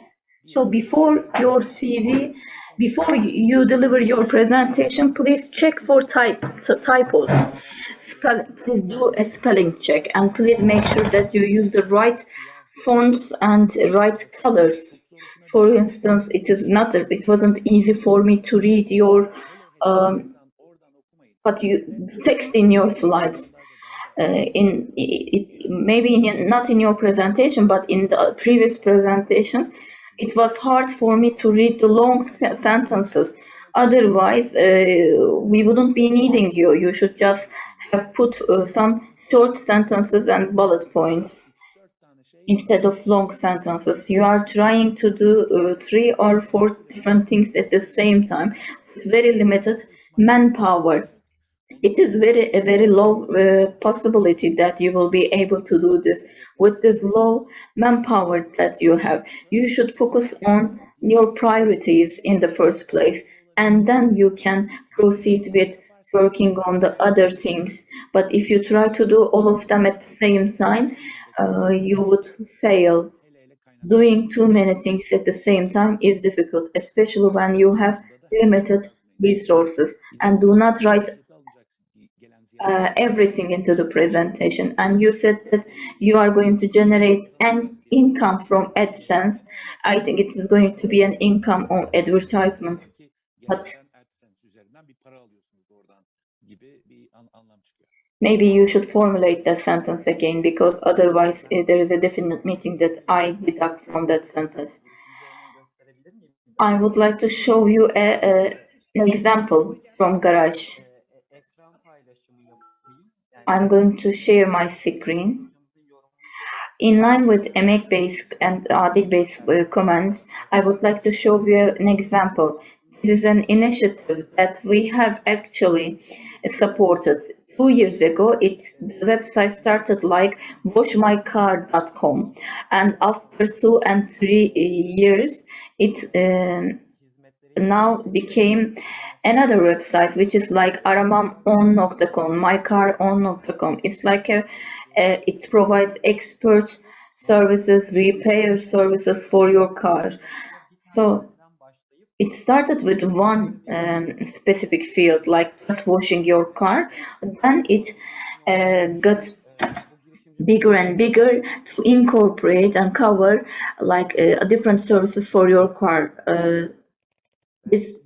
So before your CV, before you deliver your presentation, please check for typos. Please do a spelling check, and please make sure that you use the right fonts and right colors. For instance, it wasn't easy for me to read your text in your slides. Not in your presentation, but in the previous presentations, it was hard for me to read the long sentences. Otherwise, we wouldn't be needing you. You should just have put some short sentences and bullet points instead of long sentences. You are trying to do 3 or 4 different things at the same time with very limited manpower. It is a very low possibility that you will be able to do this. With this low manpower that you have, you should focus on your priorities in the first place, and then you can proceed with working on the other things. But if you try to do all of them at the same time, you would fail. Doing too many things at the same time is difficult, especially when you have limited resources. And do not write everything into the presentation. And you said that you are going to generate an income from AdSense. I think it is going to be an income on advertisement. But maybe you should formulate that sentence again, because otherwise there is a definite meaning that I deduct from that sentence. I would like to show you an example from Garage. I'm going to share my screen. In line with Emmett-based and Adil-based commands, I would like to show you an example. This is an initiative that we have actually supported. 2 years ago, the website started like washmycar.com, and after 2 and 3 years, it now became another website, which is like aramam10.com, mycar10.com. It's like it provides expert services, repair services for your car. So it started with one specific field, like just washing your car. Then it got bigger and bigger to incorporate and cover like different services for your car. This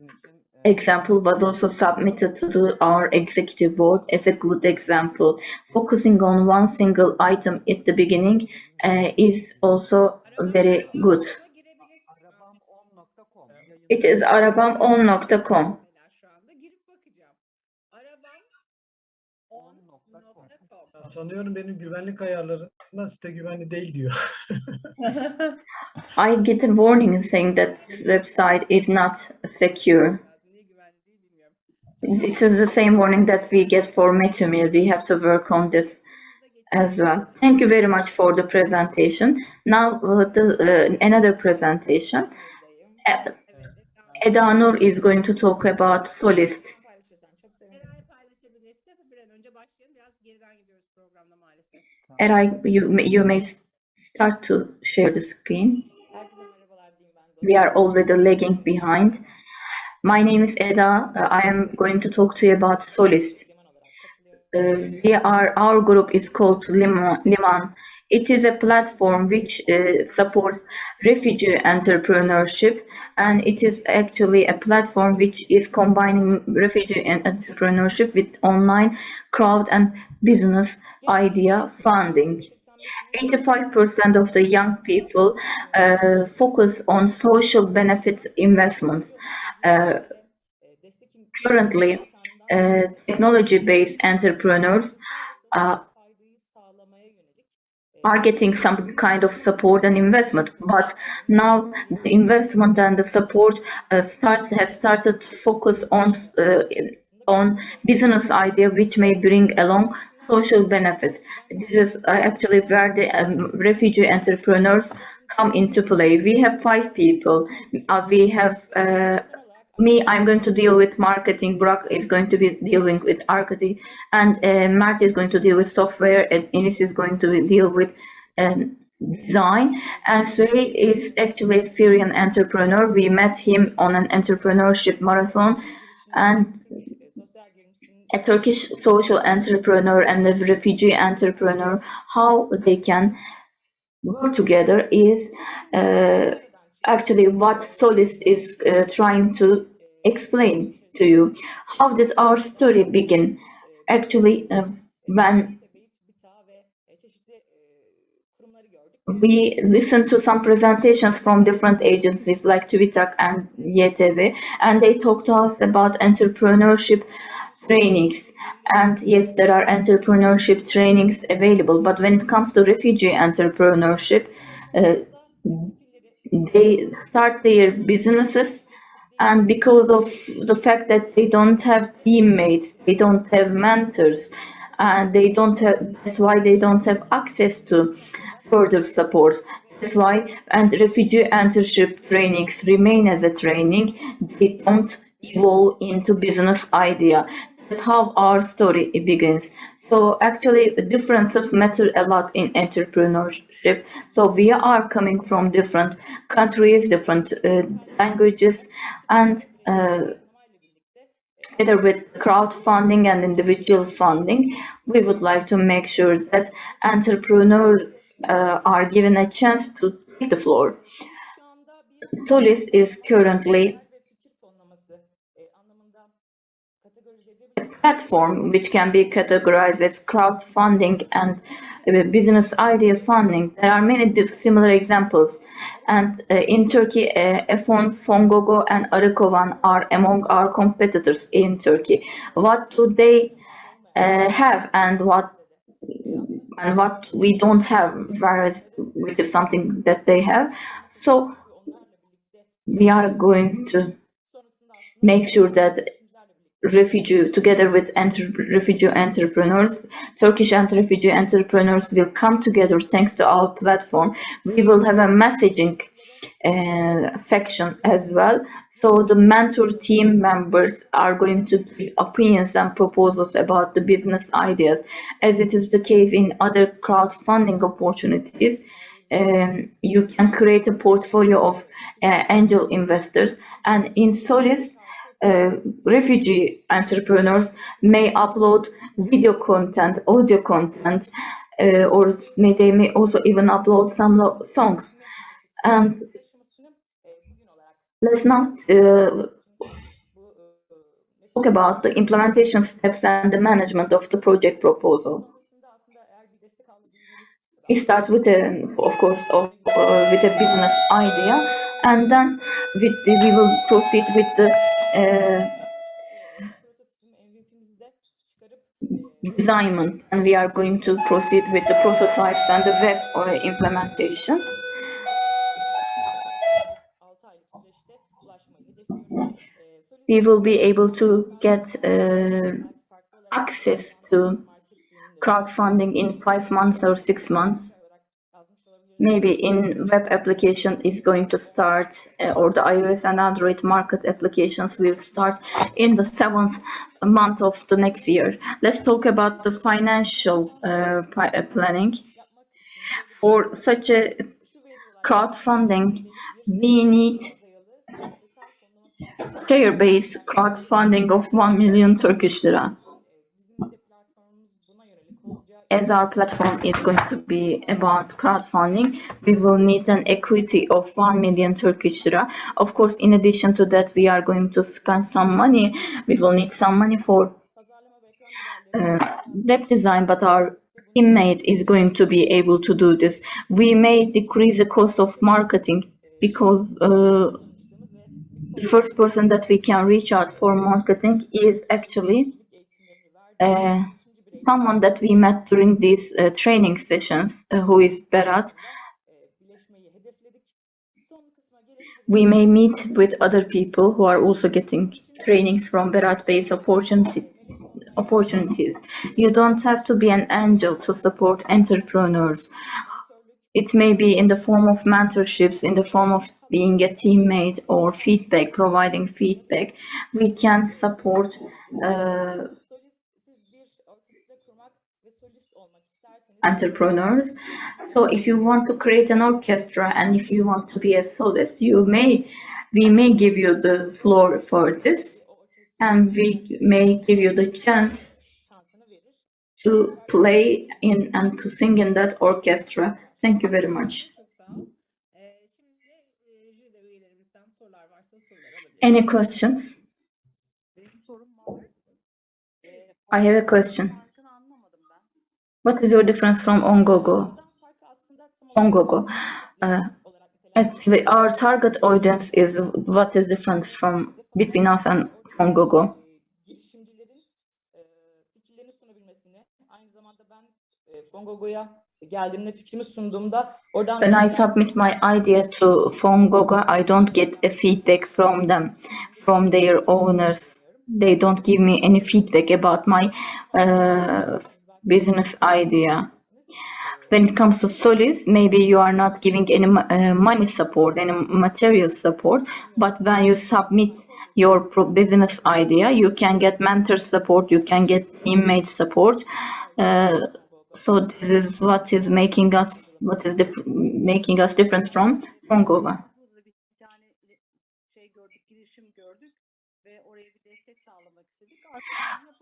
example was also submitted to our executive board as a good example. Focusing on one single item at the beginning is also very good. It is arabam10.com.
Sanıyorum benim güvenlik ayarlarında site güvenli değil diyor.
I get a warning saying that this website is not secure. It is the same warning that we get for Metumir. We have to work on this as well. Thank you very much for the presentation. Now another presentation. Eda Nur is going to talk about Solist. Eray, you may start to share the screen. We are already lagging behind. My name is Eda. I am going to talk to you about Solist. our group is called Liman. It is a platform which supports refugee entrepreneurship, and it is actually a platform which is combining refugee and entrepreneurship with online crowd and business idea funding. 85% of the young people focus on social benefit investments. Currently, technology-based entrepreneurs are getting some kind of support and investment, but now the investment and the support has started to focus on business idea which may bring along social benefits. This is actually where the refugee entrepreneurs come into play. We have 5 people. We have me, I'm going to deal with marketing, Burak is going to be dealing with marketing, and Mert is going to deal with software, and Enis is going to deal with design. And Suhail is actually a Syrian entrepreneur. We met him on an entrepreneurship marathon, and a Turkish social entrepreneur and a refugee entrepreneur, how they can work together is actually what Solist is trying to explain to you. How did our story begin? Actually, when we listened to some presentations from different agencies like TÜBİTAK and YTV, and they talked to us about entrepreneurship trainings. And yes, there are entrepreneurship trainings available, but when it comes to refugee entrepreneurship, they start their businesses, and because of the fact that they don't have teammates, they don't have mentors, and that's why they don't have access to further support. That's why, and refugee entrepreneurship trainings remain as a training. They don't evolve into business idea. That's how our story begins. So actually, differences matter a lot in entrepreneurship. So we are coming from different countries, different languages, and together with crowdfunding and individual funding, we would like to make sure that entrepreneurs are given a chance to take the floor. Solist is currently a platform which can be categorized as crowdfunding and business idea funding. There are many similar examples, and in Turkey, F1, Fongogo, and Arıkovan are among our competitors in Turkey. What do they have, and what we don't have, whereas which is something that they have? So we are going to make sure that together with refugee entrepreneurs, Turkish and refugee entrepreneurs will come together thanks to our platform. We will have a messaging section as well. So the mentor team members are going to give opinions and proposals about the business ideas, as it is the case in other crowdfunding opportunities. You can create a portfolio of angel investors, and in Solist, refugee entrepreneurs may upload video content, audio content, or they may also even upload some songs. And let's not talk about the implementation steps and the management of the project proposal. We start with of course, with a business idea, and then we will proceed with the design, and we are going to proceed with the prototypes and the web or implementation. We will be able to get access to crowdfunding in 5 months or 6 months. Maybe in web application is going to start, or the iOS and Android market applications will start in the 7th month of the next year. Let's talk about the financial planning. For such a crowdfunding, we need share-based crowdfunding of 1 million Turkish lira. as our platform is going to be about crowdfunding, we will need an equity of 1 million Turkish lira. Of course, in addition to that, we are going to spend some money. We will need some money for web design, but our teammate is going to be able to do this. We may decrease the cost of marketing because the first person that we can reach out for marketing is actually someone that we met during these training sessions, who is Berat. We may meet with other people who are also getting trainings from Berat-based opportunities. You don't have to be an angel to support entrepreneurs. It may be in the form of mentorships, in the form of being a teammate or feedback, providing feedback. We can support entrepreneurs. So if you want to create an orchestra and if you want to be a solist, we may give you the floor for this, and we may give you the chance to play in and to sing in that orchestra. Thank you very much. Any questions? I have a question. What is your difference from Ongogo? Actually, our target audience is what is different from between us and Ongogo. When I submit my idea to Fongogo, I don't get a feedback from them, from their owners. They don't give me any feedback about my business idea. When it comes to Solist, maybe you are not giving any money support, any material support, but when you submit your business idea, you can get mentor support, you can get teammate support. So this is what is making us different from Fongogo.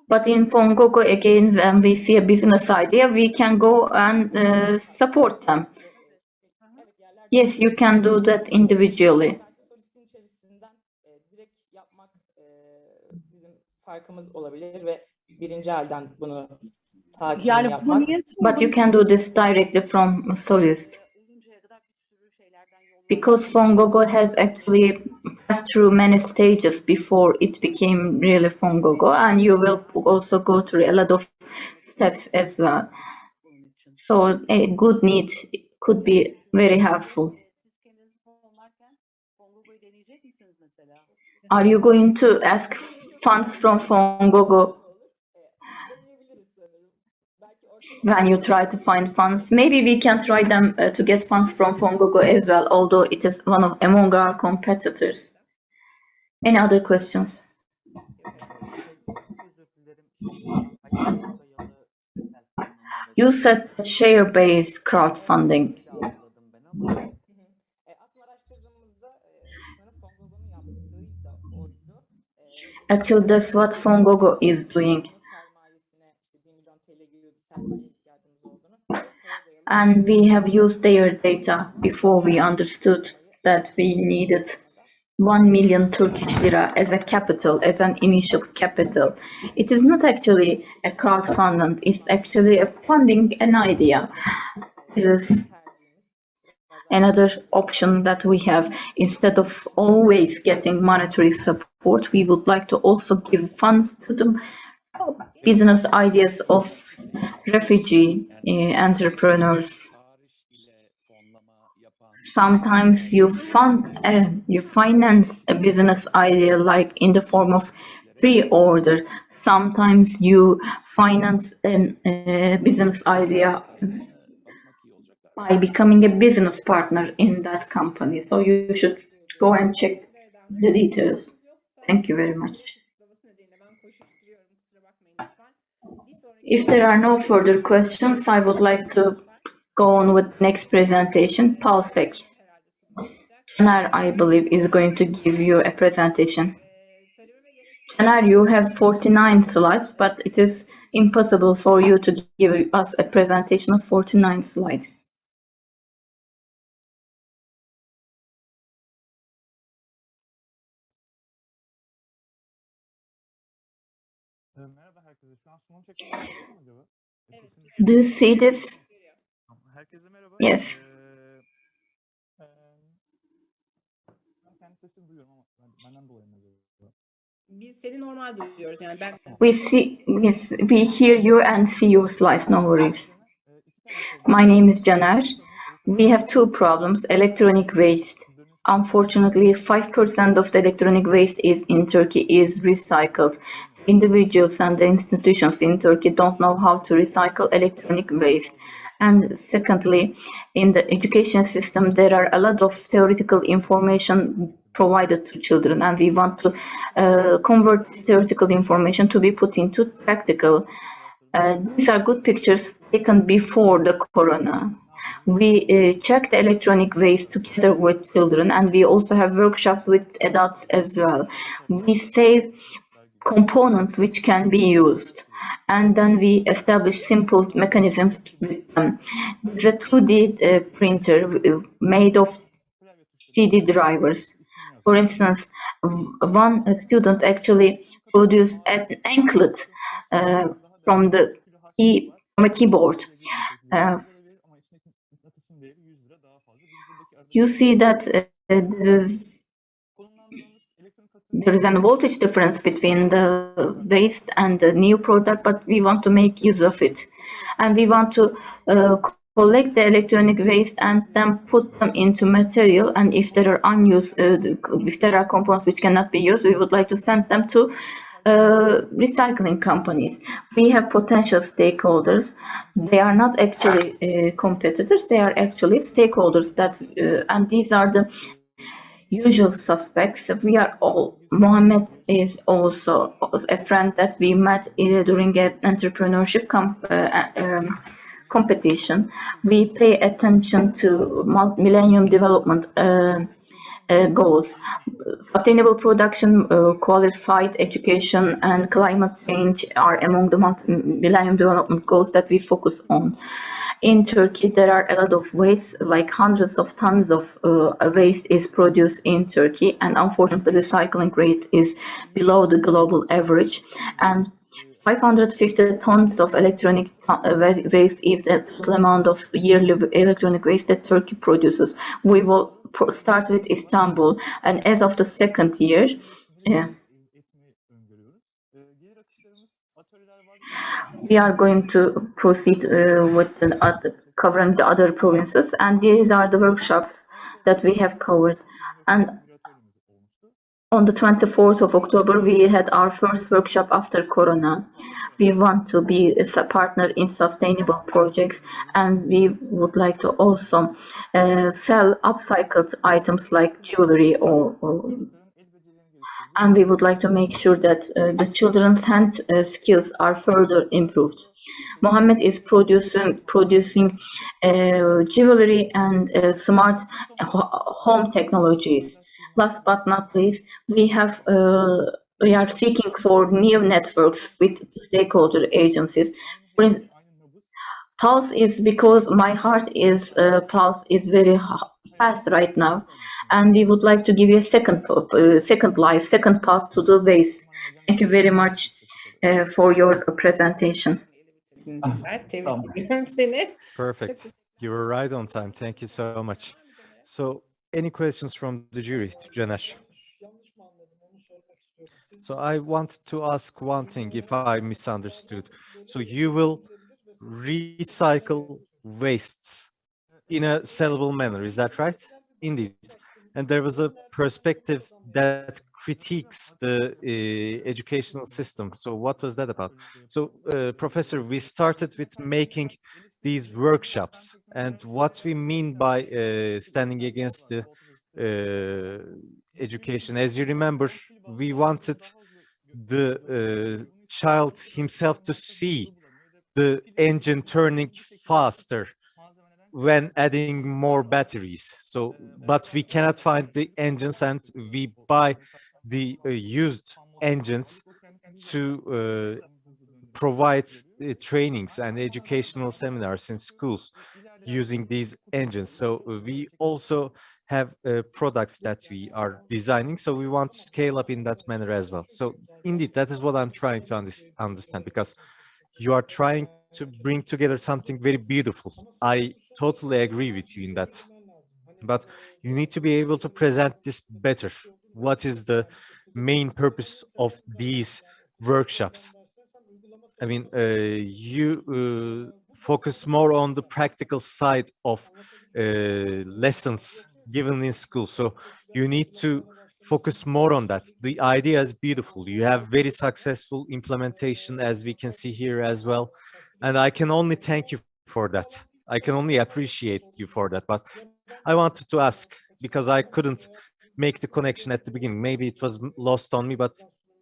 But in Fongogo, again, when we see a business idea, we can go and support them. Yes, you can do that individually. But you can do this directly from Solist. Because Fongogo has actually passed through many stages before it became really Fongogo, and you will also go through a lot of steps as well. So a good need could be very helpful. Are you going to ask funds from Fongogo when you try to find funds? Maybe we can try them to get funds from Fongogo as well, although it is among our competitors. Any other questions? You said share-based crowdfunding. Actually, that's what Fongogo is doing. And we have used their data before we understood that we needed 1 million Turkish lira as a capital, as an initial capital. It is not actually a crowdfunding, it's actually a funding an idea. This is another option that we have. Instead of always getting monetary support, we would like to also give funds to the business ideas of refugee entrepreneurs. Sometimes you finance a business idea like in the form of pre-order. Sometimes you finance a business idea by becoming a business partner in that company. So you should go and check the details. Thank you very much. If there are no further questions, I would like to go on with the next presentation, Pulsec. Caner, I believe, is going to give you a presentation. Caner, you have 49 slides, but it is impossible for you to give us a presentation of 49 slides.
Merhaba herkese. Şu an sunum çekmeye başladı mı acaba?
Do you see this?
Herkese merhaba.
Yes.
Ben kendi sesimi duyuyorum ama benden dolayı mı acaba?
Biz seni normal duyuyoruz. Yani ben
We see, yes, we hear you and see your slides, no worries. My name is Caner. We have two problems, electronic waste. Unfortunately, 5% of the electronic waste in Turkey is recycled. Individuals and the institutions in Turkey don't know how to recycle electronic waste. And secondly, in the education system, there are a lot of theoretical information provided to children, and we want to convert this theoretical information to be put into practical. These are good pictures taken before the corona. We check the electronic waste together with children, and we also have workshops with adults as well. We save components which can be used, and then we establish simple mechanisms with them. There's a 2D printer made of CD drivers. For instance, one student actually produced an anklet from a keyboard. You see that there is a voltage difference between the waste and the new product, but we want to make use of it. And we want to collect the electronic waste and then put them into material. And if there are unused, if there are components which cannot be used, we would like to send them to recycling companies. We have potential stakeholders. They are not actually competitors. They are actually stakeholders and these are the usual suspects. We are all, Mohammed is also a friend that we met during an entrepreneurship competition. We pay attention to Millennium Development goals. Sustainable production, qualified education, and climate change are among the Millennium Development goals that we focus on. In Turkey, there are a lot of waste, like hundreds of tons of waste is produced in Turkey, and unfortunately, the recycling rate is below the global average. And 550 tons of electronic waste is the total amount of yearly electronic waste that Turkey produces. We will start with Istanbul, and as of the second year, we are going to proceed with covering the other provinces, and these are the workshops that we have covered. And on the 24th of October, we had our first workshop after Corona. We want to be a partner in sustainable projects, and we would like to also sell upcycled items like jewelry and we would like to make sure that the children's hand skills are further improved. Mohammed is producing jewelry and smart home technologies. Last but not least, we are seeking for new networks with stakeholder agencies. Pulse is because my heart is pulse is very fast right now, and we would like to give you a second life, second pulse to the waves. Thank you very much for your presentation.
Perfect. You were right on time. Thank you so much. So, any questions from the jury to Caner? So I want to ask one thing, if I misunderstood. So you will recycle wastes in a sellable manner, is that right? Indeed. And there was a perspective that critiques the educational system. So what was that about? So Professor, we started with making these workshops, and what we mean by standing against the education, as you remember, we wanted the child himself to see the engine turning faster when adding more batteries. So, but we cannot find the engines, and we buy the used engines to provide trainings and educational seminars in schools using these engines. So we also have products that we are designing. So we want to scale up in that manner as well. So indeed, that is what I'm trying to understand, because you are trying to bring together something very beautiful. I totally agree with you in that. But you need to be able to present this better. What is the main purpose of these workshops? I mean, you focus more on the practical side of lessons given in school. So you need to focus more on that. The idea is beautiful. You have very successful implementation, as we can see here as well. And I can only thank you for that. I can only appreciate you for that. But I wanted to ask, because I couldn't make the connection at the beginning. Maybe it was lost on me, but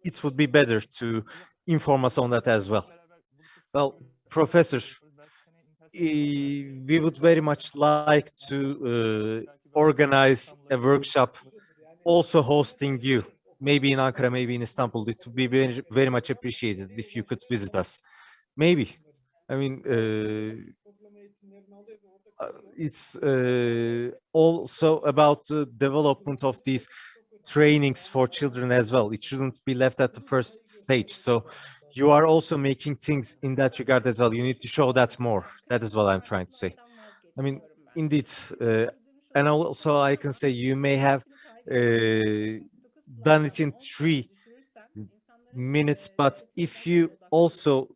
it would be better to inform us on that as well. Well, Professor, we would very much like to organize a workshop also hosting you, maybe in Ankara, maybe in Istanbul. It would be very, very much appreciated if you could visit us. Maybe. I mean, it's also about the development of these trainings for children as well. It shouldn't be left at the first stage. So you are also making things in that regard as well. You need to show that more. That is what I'm trying to say. I mean, indeed. And also I can say you may have done it in 3 minutes, but if you also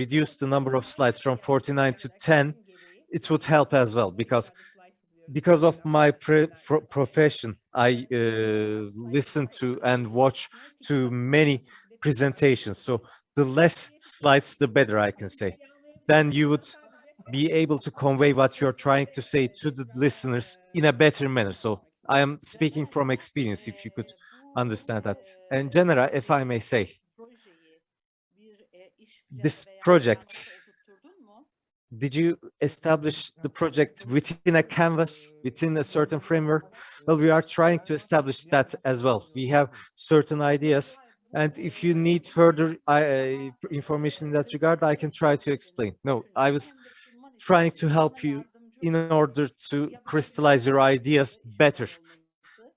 reduce the number of slides from 49 to 10, it would help as well, because of my profession, I listen to and watch to many presentations. So the less slides, the better, I can say. Then you would be able to convey what you're trying to say to the listeners in a better manner. So I am speaking from experience, if you could understand that. And Genera, if I may say, this project, did you establish the project within a canvas, within a certain framework? Well, we are trying to establish that as well. We have certain ideas, and if you need further information in that regard, I can try to explain. No, I was trying to help you in order to crystallize your ideas better,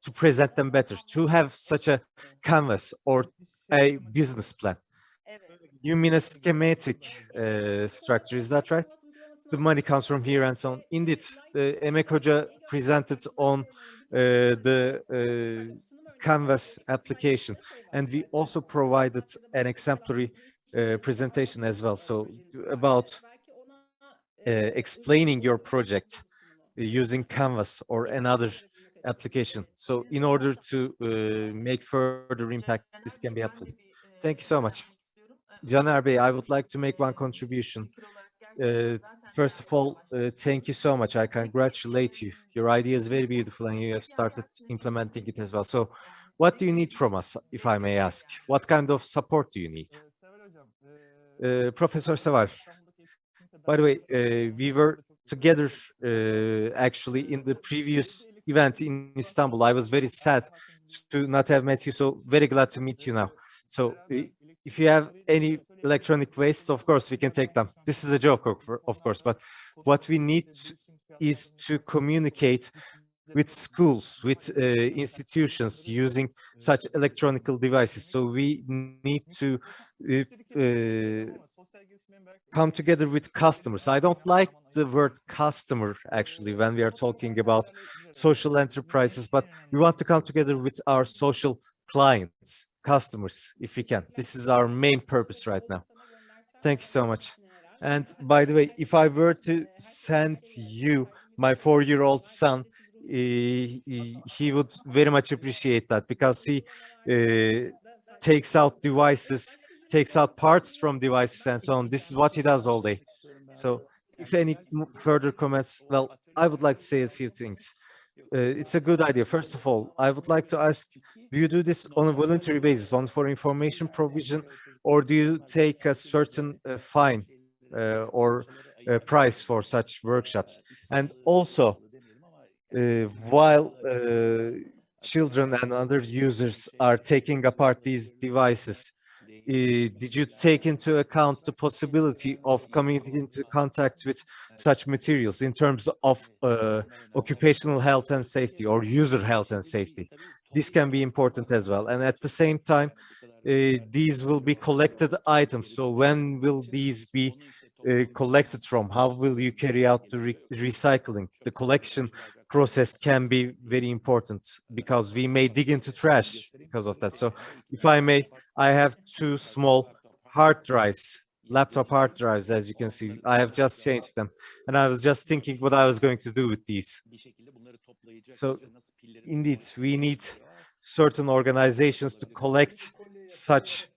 to present them better, to have such a canvas or a business plan. You mean a schematic structure, is that right? The money comes from here and so on. Indeed, Emmett Hoca presented on the Canvas application, and we also provided an exemplary presentation as well. So about explaining your project using Canvas or another application. So in order to make further impact, this can be helpful. Thank you so much. Caner Bey, I would like to make one contribution. First of all, thank you so much. I congratulate you. Your idea is very beautiful and you have started implementing it as well. So what do you need from us, if I may ask? What kind of support do you need? Professor Seval, by the way, we were together actually in the previous event in Istanbul. I was very sad to not have met you, so very glad to meet you now. So if you have any electronic waste, of course, we can take them. This is a joke, of course, but what we need is to communicate with schools, with institutions using such electronic devices. So we need to come together with customers. I don't like the word customer, actually, when we are talking about social enterprises, but we want to come together with our social clients, customers, if we can. This is our main purpose right now. Thank you so much. And by the way, if I were to send you my 4-year-old son, he would very much appreciate that, because he takes out devices, takes out parts from devices and so on. This is what he does all day. So if any further comments, well, I would like to say a few things. It's a good idea. First of all, I would like to ask, do you do this on a voluntary basis, for information provision, or do you take a certain fine or price for such workshops? And also, while children and other users are taking apart these devices, did you take into account the possibility of coming into contact with such materials in terms of occupational health and safety or user health and safety? This can be important as well. And at the same time, these will be collected items. So when will these be collected from? How will you carry out the recycling? The collection process can be very important because we may dig into trash because of that. So if I may, I have two small hard drives, laptop hard drives, as you can see. I have just changed them. And I was just thinking what I was going to do with these. So indeed, we need certain organizations to collect such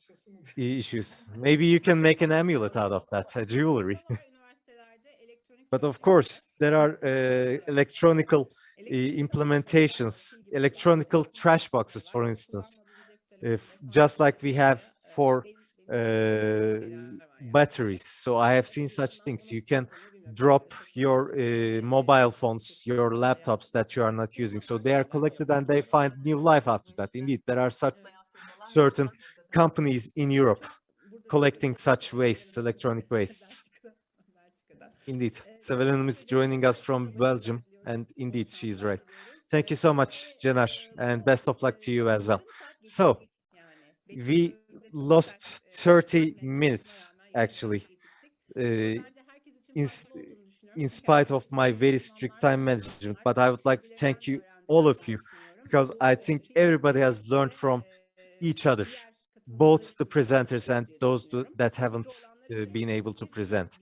issues. Maybe you can make an amulet out of that, a jewelry. But of course, there are electronical implementations, electronical trash boxes, for instance, just like we have for batteries. So I have seen such things. You can drop your mobile phones, your laptops that you are not using. So they are collected and they find new life after that. Indeed, there are such certain companies in Europe collecting such wastes, electronic wastes. Indeed, Seval Hanım is joining us from Belgium, and indeed, she's right. Thank you so much, Cenar, and best of luck to you as well. So, we lost 30 minutes, actually, in spite of my very strict time management, but I would like to thank you, all of you, because I think everybody has learned from each other, both the presenters and those that haven't been able to present.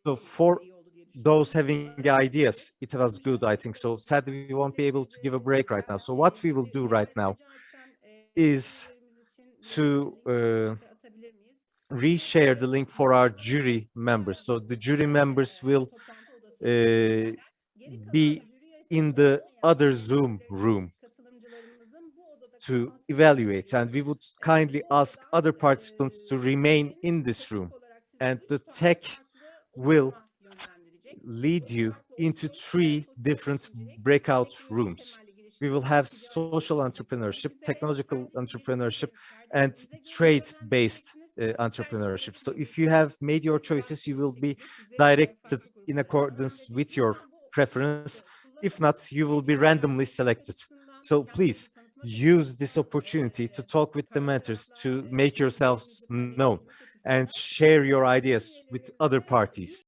So for those having ideas, it was good, I think. So sadly, we won't be able to give a break right now. So what we will do right now is to reshare the link for our jury members. So the jury members will be in the other Zoom room to evaluate, and we would kindly ask other participants to remain in this room, and the tech will lead you into 3 different breakout rooms. We will have social entrepreneurship, technological entrepreneurship, and trade-based entrepreneurship. So if you have made your choices, you will be directed in accordance with your preference. If not, you will be randomly selected. So please use this opportunity to talk with the mentors, to make yourselves known and share your ideas with other parties.